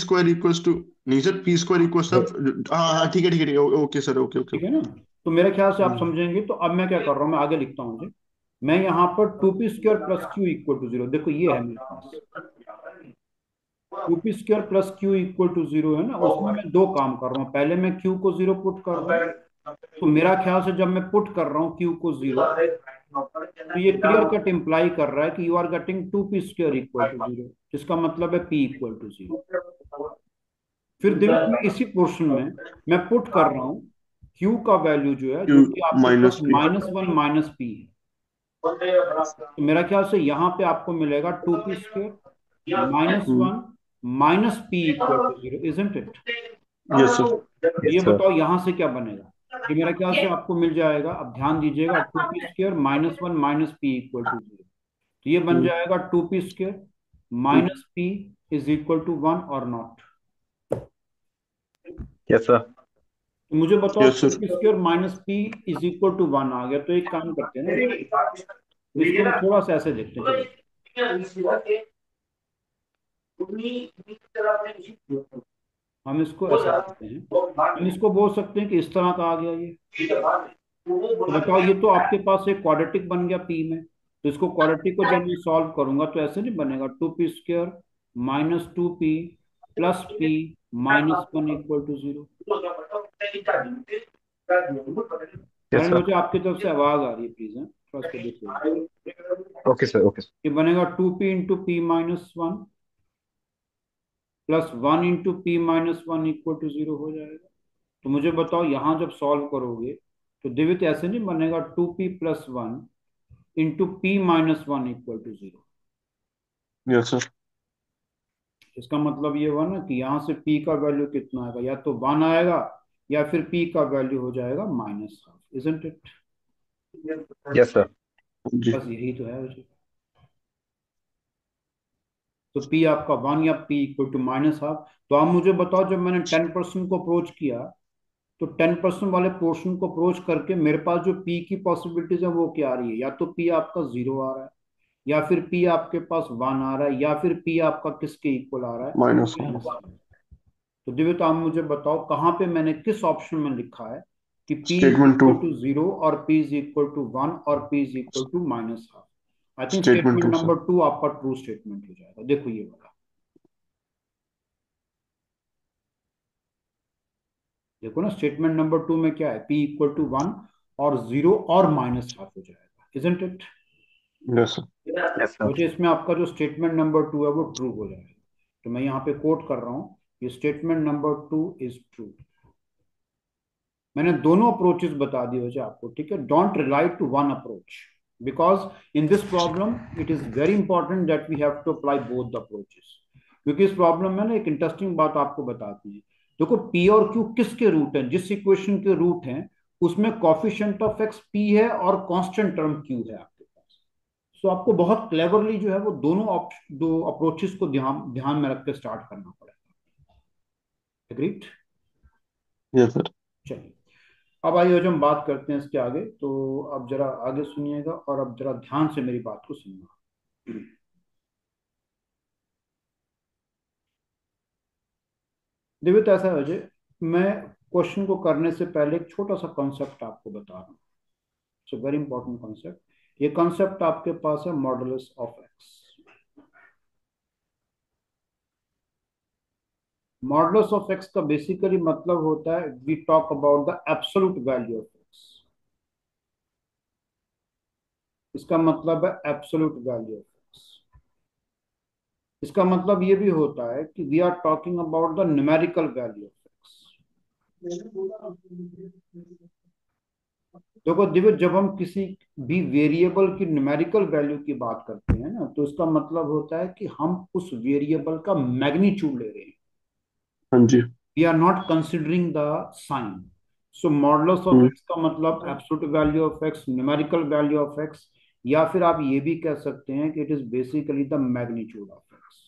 = नहीं सर p² सब हाँ हाँ ठीक है ठीक है ठीक है ओके सर ओके ओके ठीक है ओके। ना, तो मेरे ख्याल से आप हम्म, समझेंगे। तो अब मैं क्या कर रहा हूँ, मैं आगे लिखता हूँ मुझे, मैं यहाँ पर two P square plus Q equal to zero, देखो ये है मेरे पास two P square plus Q equal to zero है ना, उसमें मैं दो काम कर रहा हूँ, पहले मैं क्यू को जीरो पुट कर रहा हूँ। तो मेरा ख्याल से जब मैं पुट कर रहा हूँ क्यू को जीरो, तो ये क्लियर कट इम्प्लाई कर रहा है कि you are getting two P square equal to zero, जिसका मतलब है पी इक्वल टू जीरो। फिर दिवित में इसी पोर्शन में मैं पुट कर रहा हूँ क्यू का वैल्यू जो है, क्यू जो कि आपके पास -p। Minus one minus P है। तो मेरा ख्याल से यहाँ पे आपको मिलेगा two P square minus hmm. One minus P equal to zero, isn't it. Yes sir. ये यस सर। बताओ यहाँ से क्या बनेगा, ये मेरा ख्याल से आपको मिल जाएगा, अब ध्यान दीजिएगा, two P square minus one minus P equal to zero, तो ये बन हम्म, जाएगा two P square hmm, minus p is equal to one और नॉट। Yes sir. तो मुझे बताओ, yes two sir. P square minus p is equal to one आ गया, तो एक काम करते हैं ना, इसको हम थोड़ा सा ऐसे देखते हैं, चलो हम इसको ऐसे देखते हैं। हम इसको बोल सकते हैं कि इस तरह का आ गया ये। तो बताओ, ये तो आपके पास एक क्वाड्रेटिक बन गया पी में, तो इसको क्वाड्रेटिक को जब मैं सॉल्व करूंगा तो ऐसे नहीं बनेगा, two P square minus two P plus P minus one equal to zero. Yes कारण सर। मुझे आपकी तरफ से आवाज आ रही है, प्लीज है थोड़ा सा देखिए। Okay sir. Okay sir. ये बनेगा two P into P minus one plus one into P minus one equal to zero हो जाएगा। तो मुझे बताओ, यहां जब सॉल्व करोगे तो दिवित ऐसे नहीं बनेगा, two P plus one into P minus one equal to zero. Yes sir. इसका मतलब ये हुआ ना कि यहाँ से p का वैल्यू कितना आएगा, या तो 1 आएगा या फिर p का वैल्यू हो जाएगा -1/2, इजंट इट? Yes sir. जी बस यही तो है वैसे। तो p आपका 1 या p इक्वल टू -1/2। तो आप मुझे बताओ, जब मैंने 10% को अप्रोच किया, तो 10% वाले पोर्शन को अप्रोच करके मेरे पास जो p की पॉसिबिलिटीज है वो क्या आ रही है? या तो p आपका 0 आ रहा है, या फिर p आपके पास 1 आ रहा है, या फिर p आपका किसके इक्वल आ रहा है? माइनस। -1। तो दिव्य, तो आप मुझे बताओ कहाँ पे मैंने किस ऑप्शन में लिखा है कि p is statement two. Equal to 0 और p इज इक्वल टू 1 और p is equal to -1/2? I think statement statement two sir. Number 2 आपका ट्रू स्टेटमेंट हो जाएगा। देखो ये वाला, देखो ना, स्टेटमेंट नंबर 2 में क्या है? p इक्वल टू 1 और 0 और -1/2 हो जाएगा, isn't it? Yes sir. Yes तो सर। इसमें आपका जो स्टेटमेंट नंबर 2 है वो ट्रू हो जाएगा। तो मैं यहाँ पे कोट कर रहा हूँ, ये स्टेटमेंट नंबर 2 इज ट्रू। मैंने दोनों अप्रोचेस बता दिए वैसे आपको, ठीक है? Don't rely to one approach, because in this problem it is very important that we have to apply both the approaches. क्योंकि इस प्रॉब्लम में ना एक इंटरेस्टिंग बात आपको बताती है। देखो, पी और क्यू किसके रूट हैं? जिस इक्वेशन के रूट हैं उसमें कॉफिशिएंट ऑफ एक्स पी है और कांस्टेंट टर्म क्यू है आपके पास। सो आपको बहुत क्लेवरली जो है वो दोनों दो अप्रोचेस को ध्यान ध्यान में रख के स्टार्ट करना पड़ेगा। एग्रीड? Yes sir. चलिए, अब आइए आज हम बात करते हैं इसके आगे। तो अब जरा आगे सुनिएगा और अब जरा ध्यान से मेरी बात को सुनिएगा। देखिए, तो ऐसा है अजय, मैं क्वेश्चन को करने से पहले एक छोटा सा कॉन्सेप्ट आपको बता रहा हूँ। It's very important concept. ये कॉन्सेप्ट आपके पास है, modulus of X. Modulus of X का बेसिकली मतलब होता है, we talk about the absolute value of X. इसका मतलब है एब्सोल्यूट वैल्यू ऑफ एक्स। इसका मतलब ये भी होता है कि we are talking about the numerical value of x. देखो दिव्य, जब हम किसी भी वेरिएबल की न्यूमेरिकल वैल्यू की बात करते हैं ना, तो इसका मतलब होता है कि हम उस वेरिएबल का मैग्नीट्यूड ले रहे हैं। हाँ जी। We are not considering the sign. So modulus of hmm. X का मतलब absolute value of x, numerical value of x, या फिर आप ये भी कह सकते हैं कि it is basically the magnitude of x.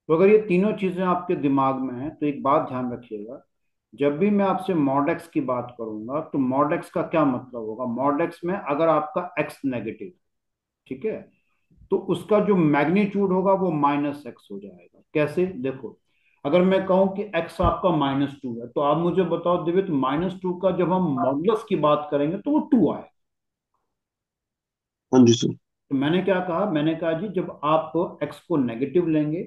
तो अगर ये तीनों चीजें आपके दिमाग में हैं तो एक बात ध्यान रखिएगा, जब भी मैं आपसे मॉड एक्स की बात करूंगा तो मॉड एक्स का क्या मतलब होगा? मॉड एक्स में अगर आपका एक्स नेगेटिव, ठीक है, तो उसका जो मैग्नीट्यूड होगा वो -x हो जाएगा। कैसे? देखो, अगर मैं कहूं कि x आपका -2 है, तो आप मुझे बताओ दिव्य, -2 का जब हम मॉडुलस की बात करेंगे तो वो 2 आए। हाँ जी सर। तो मैंने क्या कहा? मैंने कहा जी, जब आप x को नेगेटिव लेंगे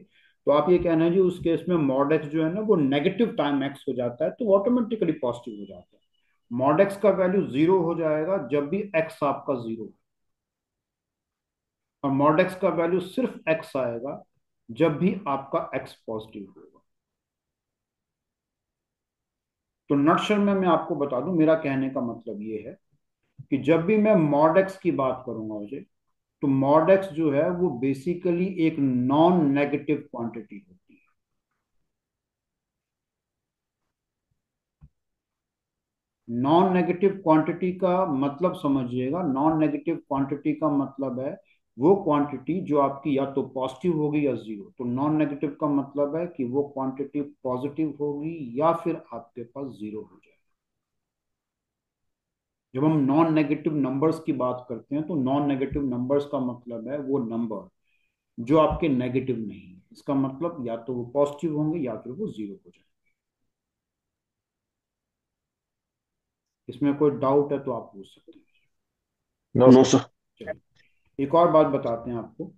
तो आप ये कहना है जी, उस केस में मॉड x जो है ना वो नेगेटिव टाइम x हो जाता है, तो ऑटोमेटिकली पॉजिटिव हो जाता है। मॉड x का वैल्यू 0 हो जाएगा जब भी x आपका 0 है, और मॉड x का वैल्यू सिर्फ x आएगा जब भी आपका x पॉजिटिव होगा। तो नटशल में मैं आपको बता दूं, मेरा कहने का मतलब ये है कि जब भी मैं मॉड x की बात करूंगा मुझे, तो मॉड x जो है वो बेसिकली एक नॉन नेगेटिव क्वांटिटी होती है। नॉन नेगेटिव क्वांटिटी का मतलब समझिएगा, नॉन नेगेटिव क्वांटिटी का मतलब है वो क्वांटिटी जो आपकी या तो पॉजिटिव होगी या जीरो। तो नॉन नेगेटिव का मतलब है कि वो क्वांटिटी पॉजिटिव होगी या फिर आपके पास जीरो हो जाए। जब हम नॉन नेगेटिव नंबर्स की बात करते हैं तो नॉन नेगेटिव नंबर्स का मतलब है वो नंबर जो आपके नेगेटिव नहीं है। इसका मतलब या तो वो पॉजिटिव होंगे या फिर वो जीरो हो जाए। इसमें कोई डाउट है तो आप पूछ सकते हैं। No no sir. सर। चलिए, एक और बात बताते हैं आपको।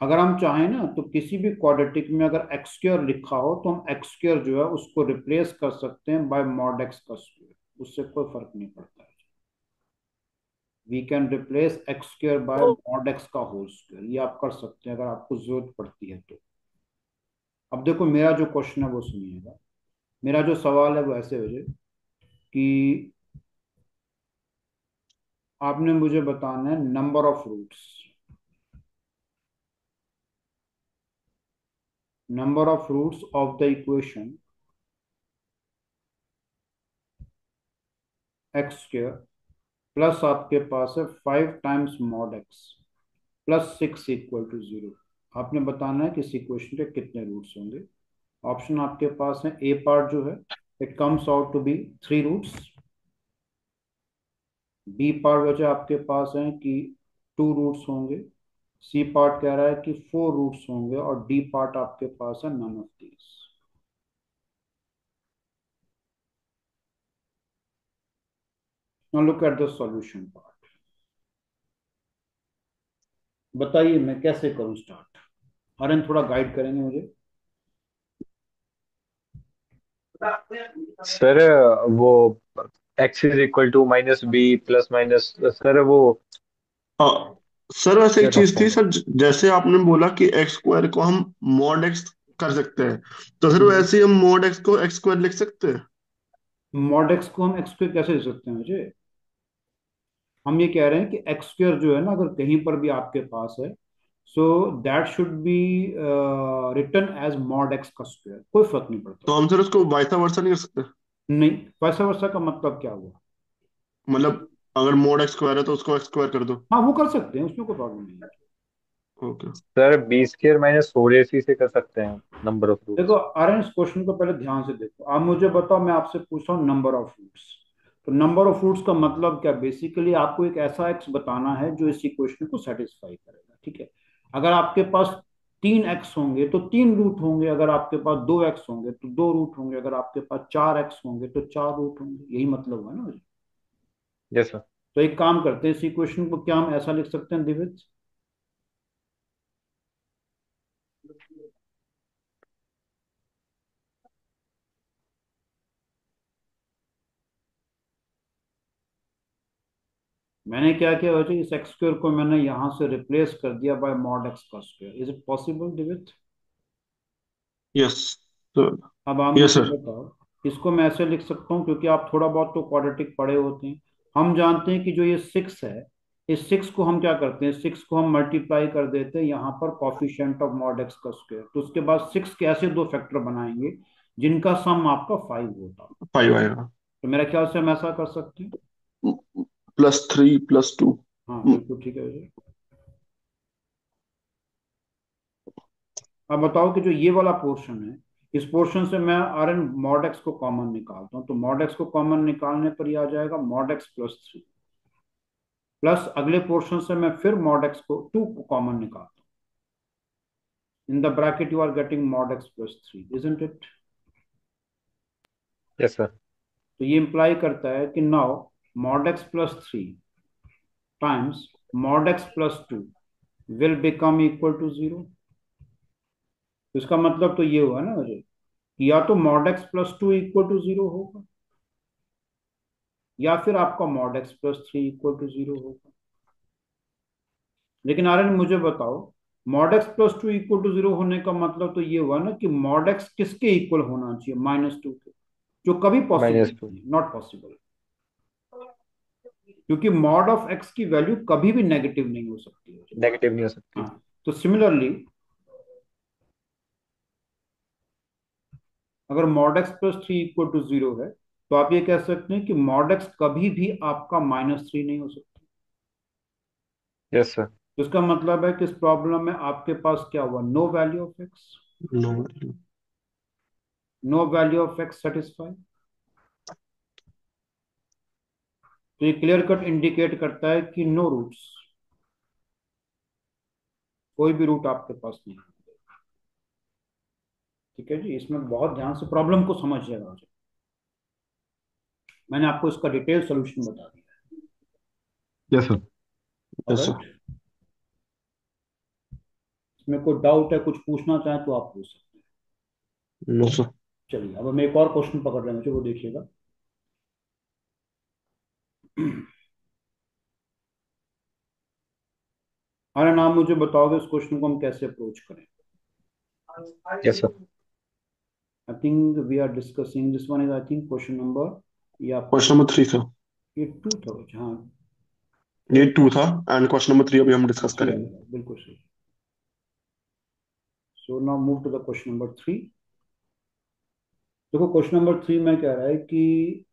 अगर हम चाहें ना तो किसी भी क्वाड्रेटिक में अगर एक्स स्क्वायर लिखा हो तो हम एक्स स्क्वायर जो है उसको रिप्लेस कर सकते हैं बाय मॉड एक्स का स्क्वायर। उससे कोई फर्क नहीं पड़ता है। We can replace x square by mod x का होल स्क्वायर, ये आप कर सकते हैं अगर आपको जरूरत पड़ती है तो। अब देखो, मेरा जो क्वेश्चन है वो सुनिएगा। मेरा जो सवाल है वो ऐसे हो जाए कि आपने मुझे बताना है number of roots. Number of roots of the equation x square plus आपके पास है 5 times mod x plus 6 equal to 0। आपने बताना है कि इस इक्वेशन के कितने रूट्स होंगे। ऑप्शन आपके पास है, ए पार्ट जो है it comes out to be 3 roots, B part वजह आपके पास है कि 2 रूट्स होंगे, सी पार्ट कह रहा है कि 4 रूट्स होंगे और डी पार्ट आपके पास है none of these. Now look at the solution part. बताइए मैं कैसे करूं स्टार्ट। आर्यन थोड़ा गाइड करेंगे मुझे। सर वो x is equal to minus B plus minus, sir वो हाँ सर, वैसे क्या एक था चीज थी फॉर्मूला? सर, जैसे आपने बोला कि एक्स स्क्वायर को हम मॉड एक्स कर सकते हैं, तो फिर हम्म। वैसे ही हम मॉड एक्स को एक्स स्क्वायर लिख सकते हैं। मॉड एक्स को हम एक्स स्क्वायर कैसे लिख सकते हैं मुझे। हम ये कह रहे हैं कि एक्स स्क्वायर जो है ना, अगर कहीं पर भी आपके पास है, so that should be written as mod x का स्क्वायर, कोई फर्क नहीं पड़ता तो उसमें। हम सर उसको वाइसा वर्सा नहीं कर सकते? नहीं, वैसा वैसा का मतलब क्या हुआ। मतलब अगर मोड एक्स स्क्वायर है तो उसको एक्स स्क्वायर कर दो। हाँ वो कर सकते हैं, उसमें कोई प्रॉब्लम नहीं है। Okay. Sir b square minus four a c से कर सकते हैं नंबर ऑफ देखो रूट्स। आर्यन, इस क्वेश्चन को पहले ध्यान से देखो। आप मुझे बताओ, मैं आपसे पूछ रहा हूँ नंबर ऑफ रूट्स। तो नंबर ऑफ रूट्स का मतलब क्या, बेसिकली आपको एक ऐसा एक्स बताना है जो इस इक्वेशन को सेटिस्फाई करेगा, ठीक है। अगर आपके पास 3 एक्स होंगे तो 3 रूट होंगे, अगर आपके पास 2 एक्स होंगे तो 2 रूट होंगे, अगर आपके पास 4 एक्स होंगे तो 4 रूट होंगे। यही मतलब है ना मुझे। Yes sir. तो एक काम करते हैं, इस इक्वेशन को क्या हम ऐसा लिख सकते हैं दिविज। मैंने क्या किया वजह, इस एक्स स्क्वायर को मैंने यहां से रिप्लेस कर दिया बाय मॉड एक्स का square. Is it possible Divij. Yes sir. अब आप यस मुझे सर। बताओ, इसको मैं ऐसे लिख सकता हूँ, क्योंकि आप थोड़ा बहुत तो क्वाड्रेटिक पढ़े होते हैं। हम जानते हैं कि जो ये 6 है, इस 6 को हम क्या करते हैं, 6 को हम मल्टीप्लाई कर देते हैं यहाँ पर कॉफिशिएंट ऑफ मॉड एक्स का स्क्वायर। तो उसके बाद 6 के ऐसे 2 फैक्टर बनाएंगे जिनका सम आपका 5 होता। 5 आएगा। तो मेरा ख्याल से हम ऐसा कर सकते हैं। +3 + 2। हाँ बिल्कुल ठीक है भैया। अब बताओ कि जो ये वाला पोर्शन है, इस पोर्शन से मैं आर एन मॉड एक्स को कॉमन निकालता हूँ, तो मॉड एक्स को कॉमन निकालने पर ये आ जाएगा मॉड एक्स प्लस 3, प्लस अगले पोर्शन से मैं फिर मॉड एक्स को 2 को कॉमन निकालता हूँ। In the bracket you are getting mod x plus 3, isn't it. Yes sir. तो ये इंप्लाई करता है कि now mod x plus 3 times mod x plus 2 will become equal to 0। इसका मतलब तो ये हुआ ना मुझे कि या तो mod x plus 2 equal to 0 होगा, या फिर आपका mod x plus 3 equal to 0 होगा। लेकिन आर्यन मुझे बताओ, mod x plus 2 equal to 0 होने का मतलब तो ये हुआ ना कि मॉड एक्स किसके इक्वल होना चाहिए, -2 के, जो कभी पॉसिबल -2। नहीं है, नॉट पॉसिबल। क्योंकि मॉड ऑफ एक्स की वैल्यू कभी भी नेगेटिव नहीं हो सकती है। नेगेटिव नहीं हो सकती। हाँ, तो सिमिलरली अगर mod x plus 3 equal to 0 है, तो आप ये कह सकते हैं कि मॉड एक्स कभी भी आपका -3 नहीं हो सकता। Yes sir. तो इसका मतलब है कि इस प्रॉब्लम में आपके पास क्या हुआ, no value of x, no. No value of x satisfy. तो ये क्लियर कट इंडिकेट करता है कि नो रूट्स, कोई भी रूट आपके पास नहीं है। ठीक है जी, इसमें बहुत ध्यान से प्रॉब्लम को समझिएगा मुझे। मैंने आपको इसका डिटेल सोल्यूशन बता दिया। Yes sir. Yes sir. Alright, इसमें कोई डाउट है, कुछ पूछना चाहें तो आप पूछ सकते नो सर। हैं। चलिए अब हम एक और क्वेश्चन पकड़ रहे हैं मुझे, वो देखिएगा। अरे नाम मुझे बताओगे इस क्वेश्चन को हम कैसे अप्रोच करें। Yes sir. I think we are discussing this one is, I think question number, ये आपका क्वेश्चन नंबर 3 था। ये 2 था हाँ। ये थोड़ा 2 सा था, एंड क्वेश्चन नंबर 3 अभी हम हाँ, डिस्कस थ्री करेंगे। आएगा बिल्कुल सही। So now move to the question number 3। देखो क्वेश्चन नंबर 3 में कह रहा है कि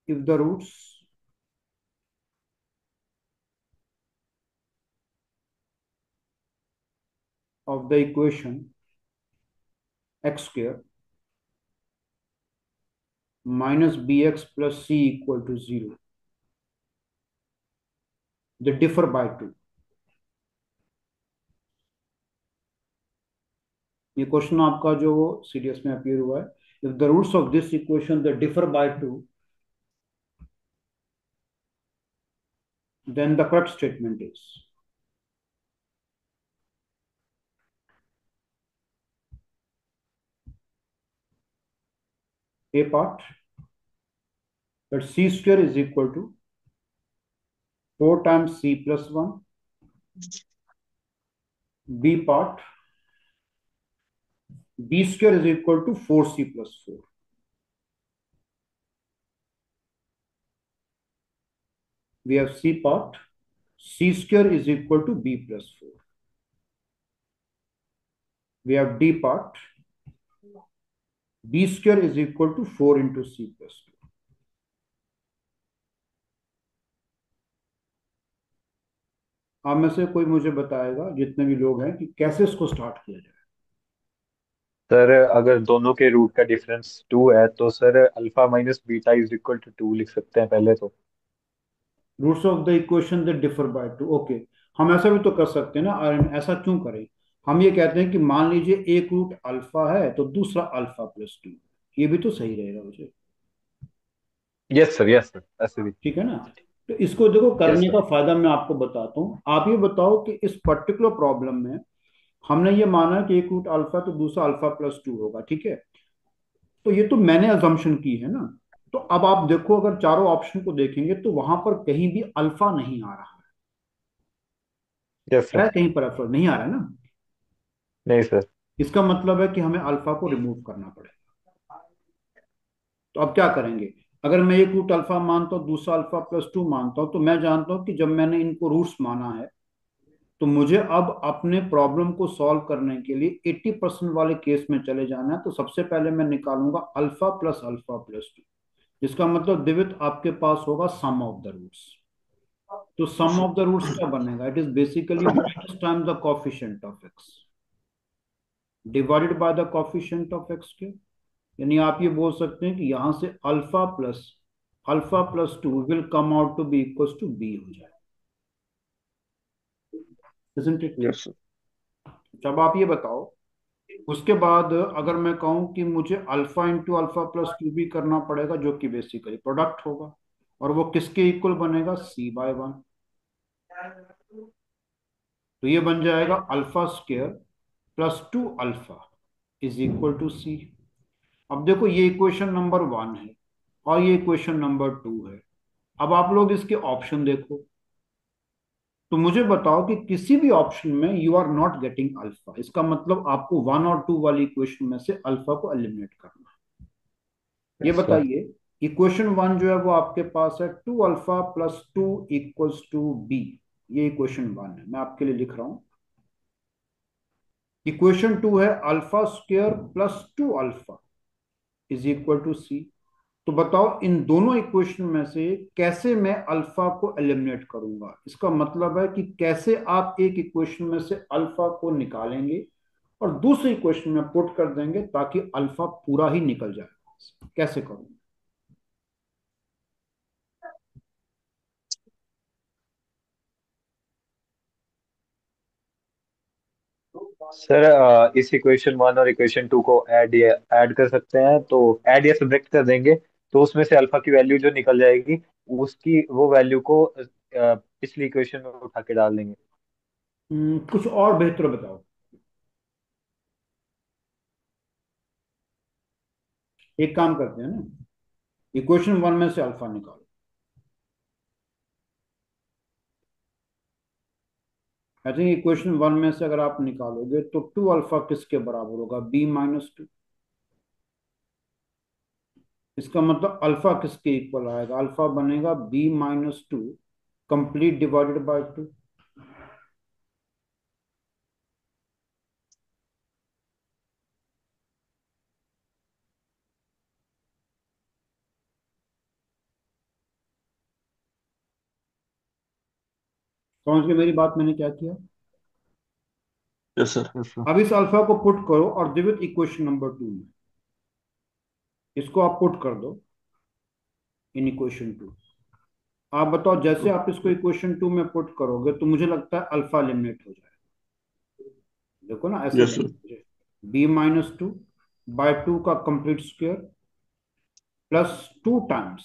if the roots of the equation x square minus B x plus C equal to 0, they differ by 2। ये क्वेश्चन आपका जो सीडीएस में अपीयर हुआ है, if the roots of this equation they differ by 2, then the correct statement is A part, that c square is equal to 4 times c plus 1. B part, b square is equal to 4c plus 4. We have c part, c square is equal to b plus 4. We have d part, b square is equal to 4 into c plus 2. आप में से कोई मुझे बताएगा, जितने भी लोग हैं, कि कैसे इसको स्टार्ट किया जाए। सर अगर दोनों के रूट का डिफरेंस 2 है तो sir alpha minus beta is equal to 2 लिख सकते हैं पहले तो। Roots of the equation they differ by 2, okay. हम ऐसा भी तो कर सकते हैं ना, और ऐसा क्यों करें, हम ये कहते हैं कि मान लीजिए एक रूट अल्फा है तो दूसरा अल्फा प्लस 2, ये भी तो सही रहेगा मुझे। यस सर ऐसे भी। ठीक है ना। तो इसको देखो, यस करने सर। का फायदा मैं आपको बताता हूँ। आप ये बताओ कि इस पर्टिकुलर प्रॉब्लम में हमने ये माना कि एक रूट अल्फा तो दूसरा अल्फा प्लस 2 होगा, ठीक है। तो ये तो मैंने अजम्पशन की है ना। तो अब आप देखो, अगर चारों ऑप्शन को देखेंगे तो वहां पर कहीं भी अल्फा नहीं आ रहा यस है सर। कहीं पर अल्फा नहीं आ रहा है ना। नहीं सर। इसका मतलब है कि हमें अल्फा को रिमूव करना पड़ेगा। तो अब क्या करेंगे, अगर मैं एक रूट अल्फा मानता हूँ, दूसरा अल्फा प्लस 2 मानता हूँ, तो मैं जानता हूँ कि जब मैंने इनको रूट्स माना है, तो मुझे अब अपने प्रॉब्लम को सॉल्व करने के लिए 80% वाले केस में चले जाना है। तो सबसे पहले मैं निकालूंगा अल्फा प्लस 2, जिसका मतलब दिवित आपके पास होगा सम ऑफ द रूट्स। तो सम ऑफ द रूट्स क्या बनेगा, it is basically minus time the coefficient of x divided by the coefficient of x के। यानी आप ये बोल सकते हैं कि यहां से alpha plus 2 will come out to be equal to B हो जाए, isn't it? Yes sir. जब आप ये बताओ, उसके बाद अगर मैं कहूं कि मुझे अल्फा इंटू अल्फा प्लस 2 भी करना पड़ेगा, जो कि बेसिकली प्रोडक्ट होगा, और वो किसके इक्वल बनेगा, c/1। तो ये बन जाएगा alpha square plus 2 alpha is equal to c। अब देखो, ये इक्वेशन नंबर 1 है और ये इक्वेशन नंबर 2 है। अब आप लोग इसके ऑप्शन देखो, तो मुझे बताओ कि किसी भी ऑप्शन में you are not getting alpha, इसका मतलब आपको 1 और 2 वाली इक्वेशन में से अल्फा को एलिमिनेट करना है। ये यस सर। बताइए, इक्वेशन 1 जो है वो आपके पास है 2 alpha plus 2 equals to B. ये इक्वेशन 1 है, मैं आपके लिए लिख रहा हूं। इक्वेशन 2 है alpha square plus 2 alpha is equal to c. तो बताओ, इन दोनों इक्वेशन में से कैसे मैं अल्फा को एलिमिनेट करूंगा। इसका मतलब है कि कैसे आप एक इक्वेशन में से अल्फा को निकालेंगे और दूसरी इक्वेशन में पुट कर देंगे ताकि अल्फा पूरा ही निकल जाए। कैसे करूंगा। सर इस इक्वेशन 1 और इक्वेशन 2 को ऐड कर सकते हैं तो ऐड या सब्ट्रैक्ट कर देंगे तो उसमें से अल्फा की वैल्यू जो निकल जाएगी उसकी वो वैल्यू को पिछली इक्वेशन में उठा के डाल देंगे। कुछ और बेहतर बताओ। एक काम करते हैं ना, इक्वेशन 1 में से अल्फा निकालो। आई थिंक इक्वेशन 1 में से अगर आप निकालोगे तो 2 अल्फा किसके बराबर होगा, b-2। इसका मतलब अल्फा किसके इक्वल आएगा, अल्फा बनेगा b-2 कंप्लीट डिवाइडेड बाय 2। समझ गए मेरी बात, मैंने क्या किया? Yes sir. Yes sir. अब इस अल्फा को पुट करो और दिस इक्वेशन नंबर 2 में, इसको आप पुट कर दो इन इक्वेशन 2। आप बताओ, जैसे आप इसको इक्वेशन 2 में पुट करोगे तो मुझे लगता है अल्फा एलिमिनेट हो जाएगा। देखो ना, ऐसे यस सर। बनेगा b-2/2 का complete square plus 2 times,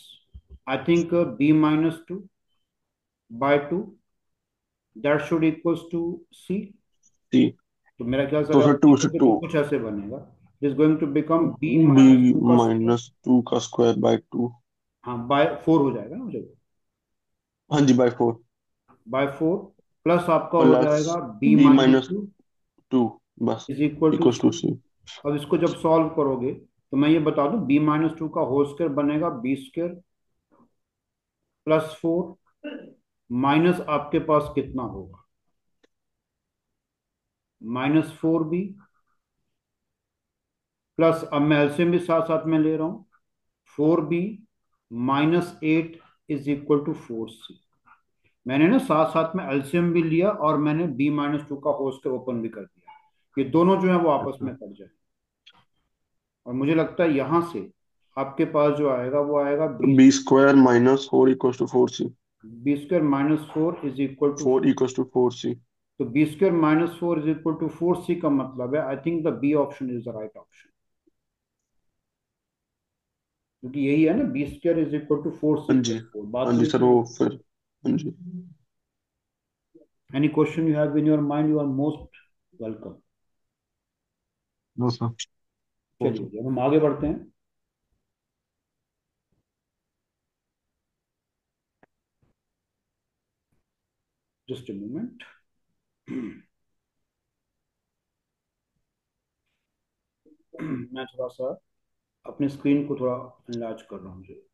I think b-2/2, that should equals to c। C. तो मेरा ख्याल से तो अगर सर आप टू से लिखोगे टू, तो कुछ ऐसे बनेगा, is going to become B b-2 का स्क्वायर। -2 का स्क्वायर बाय 2। हाँ, बाय 4 हो जाएगा ना मुझे, हाँ जी, बाय 4 बाय 4 प्लस आपका हो प्लस जाएगा बी b-2 -2, बस is equal to equals to c। C. अब इसको जब सॉल्व करोगे तो मैं ये बता दूं, b-2 का होल स्क्वायर बनेगा b² प्लस 4 माइनस आपके पास कितना होगा, -4b प्लस, अब मैं एलसीएम भी साथ साथ में ले रहा हूं, 4b -8 is equal to 4c। मैंने ना साथ साथ में एलसीएम भी लिया और मैंने b-2 का होल स्क्वायर ओपन भी कर दिया, ये दोनों जो है वो आपस में कट जाए। और मुझे लगता है यहां से आपके पास जो आएगा वो आएगा B B square -4 equals to 4c। b² - 4 is equal to 4 4। Equals to 4c। तो b² - 4 is equal to 4c का मतलब है, I think the B option is the right option, क्योंकि यही है ना, b² is equal to 4c हाँ जी। Plus 4, बात हाँ तो जी सर, इसी है। वो फिर। हाँ जी। Any question you have in your mind, you are most welcome. No sir. हाँ चलिए सर। जब हम आगे बढ़ते हैं, जस्ट ए मोमेंट। मैं थोड़ा सा अपनी स्क्रीन को थोड़ा इनलार्ज कर रहा हूँ मुझे।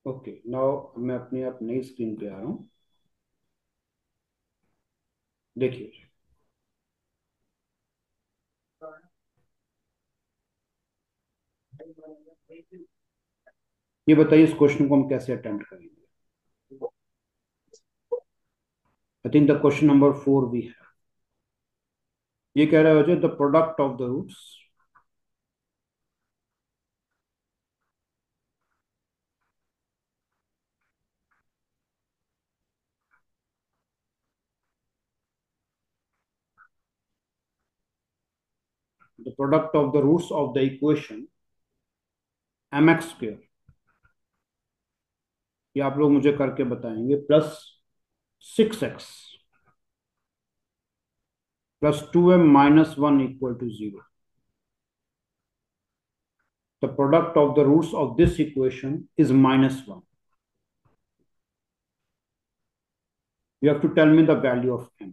ओके, नाउ मैं अपनी आप नई स्क्रीन पे आ रहा हूँ। देखिए, ये बताइए इस क्वेश्चन को हम कैसे अटेम्प्ट करेंगे। I think the question number 4 भी है। ये कह रहा है the product of the roots, the product of the roots of the equation mx², ये आप लोग मुझे करके बताएंगे, plus 6x plus 2m - 1 equal to 0। The product of the roots of this equation is -1. You have to tell me the value of m।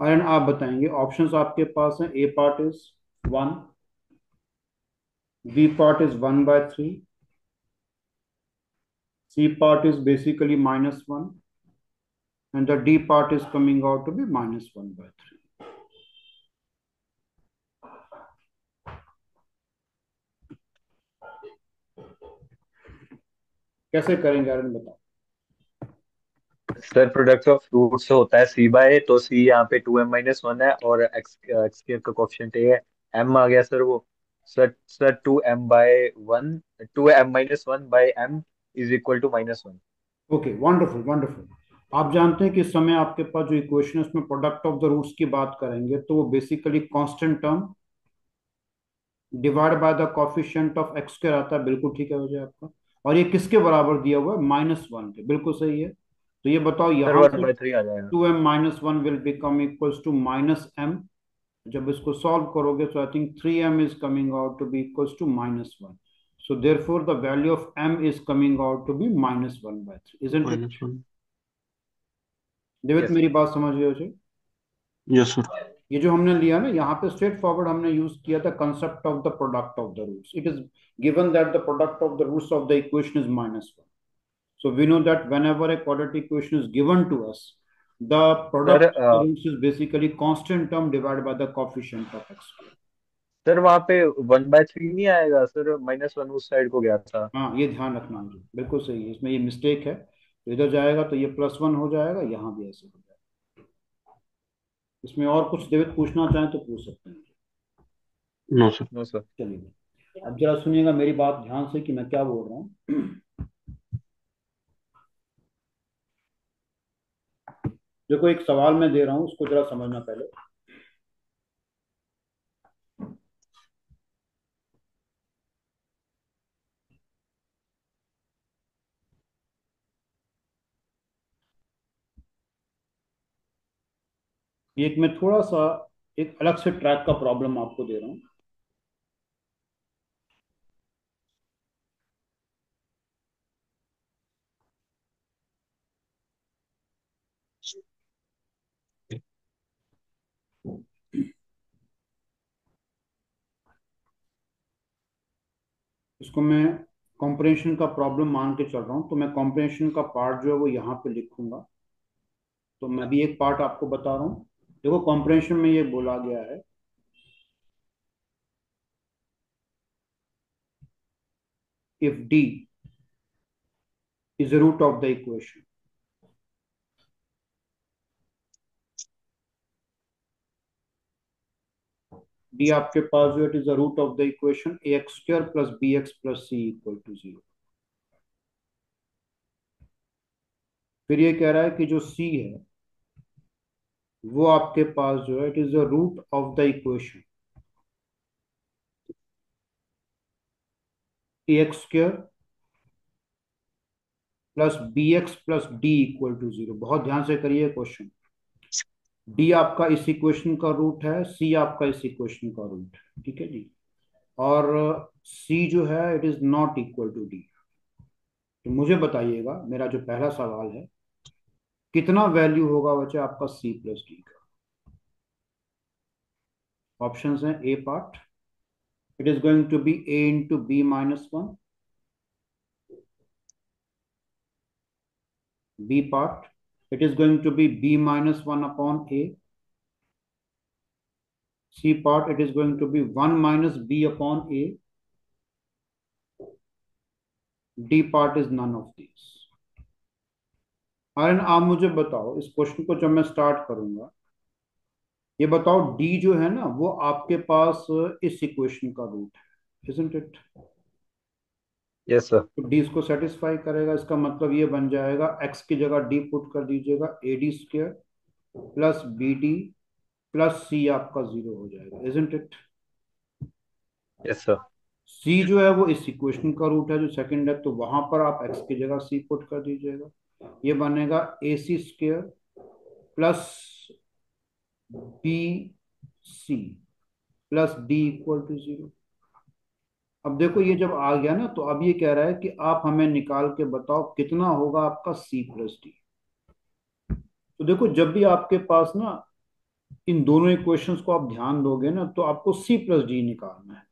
और आप बताएंगे, options आपके पास हैं, a part is 1, b part is 1/3, c part is basically -1, and the d part is coming out to be -1/3। कैसे करेंगे आर्यन, बताओ। Sir product of roots होता है c बाय, तो c यहाँ पे 2m-1 है, और x स्क्वायर का कोफिशिएंट a है, m आ गया सर वो। Sir 2m/1, 2m-1/m is equal to -1। Okay, wonderful wonderful. आप जानते हैं कि इस समय आपके पास जो इक्वेशन है उसमें प्रोडक्ट ऑफ द रूट्स की बात करेंगे तो वो basically constant term divide by the coefficient of x² आता है, बिल्कुल ठीक है हो जाए आपका। और ये किसके बराबर दिया हुआ है, -1 के, बिल्कुल सही है। तो ये बताओ सर यहां से 1/3 आ जाएगा। 2m - 1 will become equals to -m, जब इसको सॉल्व करोगे तो I think 3m is coming out to be equals to -1. So therefore the value of m is coming out to be -1/3, isn't it? -1. देवित yes मेरी बात समझ गए हो जी? Yes sir. ये जो हमने लिया ना यहाँ पे स्ट्रेट फॉरवर्ड हमने यूज किया था concept of the product of the roots. It is given that the product of the roots of the equation is -1. So we know that whenever a quadratic equation is given to us, the sir product of the roots is basically constant term divided by the coefficient of x square. Sir वहाँ पे 1/3 नहीं आएगा sir, -1 उस side को गया था। हाँ ये ध्यान रखना मुझे, बिल्कुल सही है, इसमें ये मिस्टेक है. तो इधर जाएगा तो ये +1 हो जाएगा, यहाँ भी ऐसे हो जाएगा. इसमें और कुछ देवित पूछना चाहें तो पूछ सकते हैं. No sir. No sir. चलिए अब जरा सुनिएगा मेरी बात ध्यान से कि मैं क्या बोल रहा हूँ. देखो एक सवाल मैं दे रहा हूँ, उसको जरा समझना पहले. ये एक मैं थोड़ा सा एक अलग से ट्रैक का प्रॉब्लम आपको दे रहा हूँ. इसको मैं कॉम्प्रेंशन का प्रॉब्लम मान के चल रहा हूँ, तो मैं कॉम्प्रेंशन का पार्ट जो है वो यहाँ पे लिखूंगा. तो मैं भी एक पार्ट आपको बता रहा हूँ. देखो कॉम्प्रेंशन में ये बोला गया है if d is the root of the equation, d आपके पास जो it is the root of the equation ax² + bx + c = 0. फिर ये कह रहा है कि जो c है वो आपके पास जो है it is the root of the equation ax² + bx + d = 0. बहुत ध्यान से करिए क्वेश्चन. d आपका इस इक्वेशन का रूट है, c आपका इस इक्वेशन का रूट है, ठीक है जी. और c जो है it is not equal to d. तो मुझे बताइएगा, मेरा जो पहला सवाल है, कितना वैल्यू होगा बच्चे आपका c + d का. ऑप्शंस हैं. A part it is going to be a × b - 1. b part it is going to be b - 1 upon a. c part it is going to be 1 - b upon a. d part is none of these. Aryan आप मुझे बताओ, इस question को जब मैं start करूंगा, ये बताओ d जो है ना वो आपके पास इस इक्वेशन का रूट है, isn't it? Yes sir. तो d इसको सेटिस्फाई करेगा. इसका मतलब ये बन जाएगा x की जगह d पुट कर दीजिएगा, ad² + bd + c आपका 0 हो जाएगा, isn't it? Yes sir. c जो है वो इस इक्वेशन का रूट है जो सेकंड है, तो वहां पर आप x की जगह c पुट कर दीजिएगा. ये बनेगा ac² + bc + d = 0. अब देखो ये जब आ गया ना, तो अब ये कह रहा है कि आप हमें निकाल के बताओ कितना होगा आपका c + d. तो देखो जब भी आपके पास ना इन दोनों इक्वेशंस को आप ध्यान दोगे ना, तो आपको c + d निकालना है.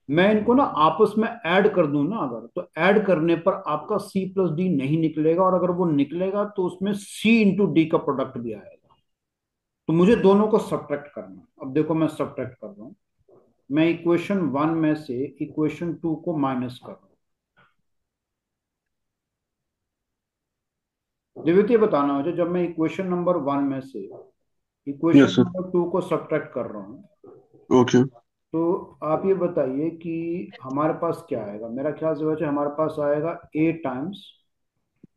मैं इनको ना आपस में ऐड कर दूं ना अगर, तो ऐड करने पर आपका c + d नहीं निकलेगा, और अगर वो निकलेगा तो उसमें c × d का प्रोडक्ट भी आएगा. तो मुझे दोनों को सब्ट्रैक्ट करना. अब देखो मैं सब्ट्रैक्ट कर रहा हूं. मैं इक्वेशन 1 में से इक्वेशन 2 को माइनस कर रहा हूं. दिव्य बताना मुझे, जब मैं इक्वेशन नंबर 1 में से इक्वेशन यस सर. नंबर 2 को सब्ट्रैक्ट कर रहा हूं, ओके. तो आप ये बताइए कि हमारे पास क्या आएगा. मेरा ख्याल से बच्चे हमारे पास आएगा a टाइम्स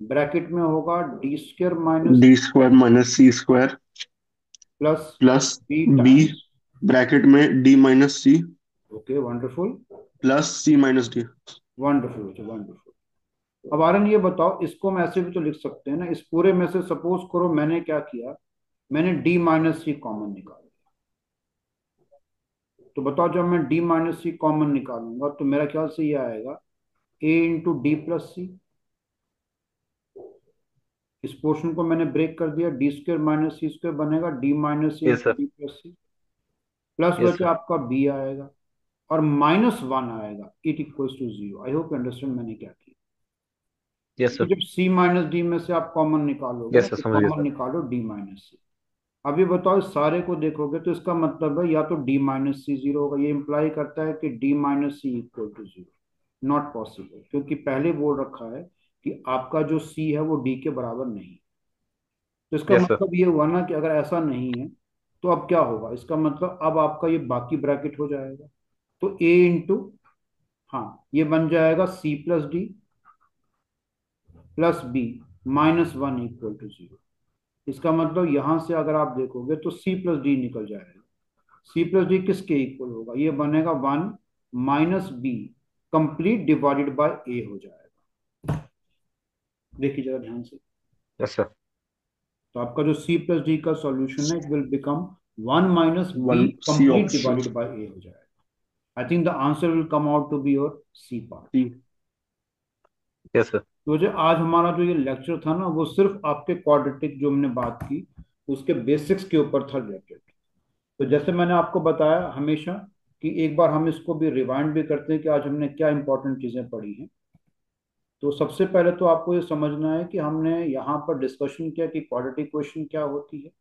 ब्रैकेट में होगा d² - d² - c² plus b b times. Bracket में d - c okay wonderful. Plus c - d. Wonderful बच्चे वंडरफुल. अब आर्यन ये बताओ, इसको हम ऐसे भी तो लिख सकते हैं ना, इस पूरे में से सपोज करो मैंने क्या किया, मैंने d - c कॉमन निकाल दिया. तो बताओ जब मैं d माइनस सी कॉमन निकालूंगा तो मेरा ख्याल से ये आएगा a into d plus c. इस पोर्शन को मैंने ब्रेक कर दिया, d square minus c square बनेगा d minus c yes into sir. D plus c, plus yes बचा सर। आपका b आएगा और -1 आएगा, इट इक्वल्स to 0। I hope you understand मैंने क्या किया। यस तो सर। जब c माइनस डी में से आप कॉमन निकालोगे ना, यस सर, तो समझ गया कॉमन सर। निकालो d माइनस सी। अब ये बताओ इस सारे को देखोगे तो इसका मतलब है या तो d माइनस सी 0 होगा, ये इंप्लाई करता है कि d minus C equal to 0। Not possible, क्योंकि पहले बोल रखा है कि आपका जो c है वो d के बराबर नहीं। तो इसका यस सर। मतलब ये हुआ ना कि अगर ऐसा नहीं है तो अब क्या होगा, इसका मतलब अब आपका ये बाकी ब्रैकेट हो जाएगा। तो a इंटू, हाँ, ये बन जाएगा c plus D plus B -1 equal to 0। इसका मतलब यहां से अगर आप देखोगे तो c प्लस डी निकल जाएगा। c प्लस डी किसके इक्वल होगा, ये बनेगा 1 minus B complete divided by a हो जाएगा। देखिए जरा ध्यान से। Yes sir. तो आपका जो c प्लस डी का सॉल्यूशन है, it will become 1 minus B one C complete option. Divided by a हो जाएगा। I think the answer will come out to be your C part. C. Yes sir. तो जो आज हमारा जो ये लेक्चर था ना, वो सिर्फ आपके क्वाड्रेटिक जो हमने बात की उसके बेसिक्स के ऊपर था रिलेटेड। तो जैसे मैंने आपको बताया हमेशा कि एक बार हम इसको भी रिवाइंड भी करते हैं कि आज हमने क्या इंपॉर्टेंट चीजें पढ़ी हैं। तो सबसे पहले तो आपको ये समझना है कि हमने यहाँ पर डिस्कशन किया कि क्वाड्रेटिक क्वेश्चन क्या होती है।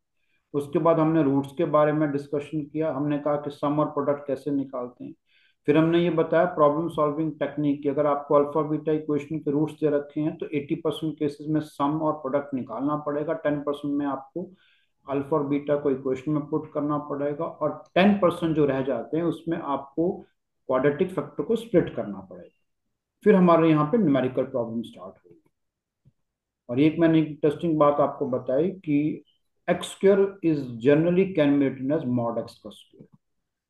उसके बाद हमने रूट्स के बारे में डिस्कशन किया, हमने कहा कि सम और प्रोडक्ट कैसे निकालते हैं। फिर हमने ये बताया प्रॉब्लम सॉल्विंग टेक्निक कि अगर आपको अल्फा बीटा इक्वेशन के रूट्स दे रखे हैं तो 80% केसेस में सम और प्रोडक्ट निकालना पड़ेगा, 10% में आपको अल्फा और बीटा को इक्वेशन में पुट करना पड़ेगा, और 10% जो रह जाते हैं उसमें आपको क्वाड्रेटिक फैक्टर को स्प्लिट करना पड़ेगा। फिर हमारे यहाँ पे न्यूमेरिकल प्रॉब्लम स्टार्ट होगी। और एक मैंने इंटरेस्टिंग बात आपको बताई कि x square is generally can be written as mod x का स्क्वायर।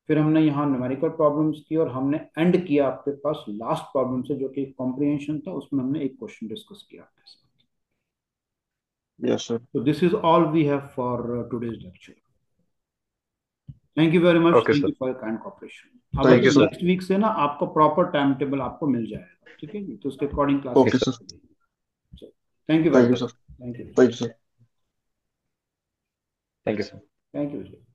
फिर हमने यहाँ न्यूमेरिकल प्रॉब्लम्स की और हमने एंड किया आपके पास लास्ट प्रॉब्लम से, जो कि कॉम्प्रिहेंशन था, उसमें हमने एक क्वेश्चन डिस्कस किया आपके साथ। Yes sir. तो this is all we have for today's lecture. Thank you very much, okay thank sir. You for your kind cooperation. अब थैंक थैंक यू यू अभी सर। सर। नेक्स्ट वीक से ना आपको proper time table आपको मिल जाएगा, ठीक है जी, तो उसके according yes okay classes sir. Sir. चलो, thank you very thank you much. Sir. Thank you. Thank you sir. Thank you sir. Thank you.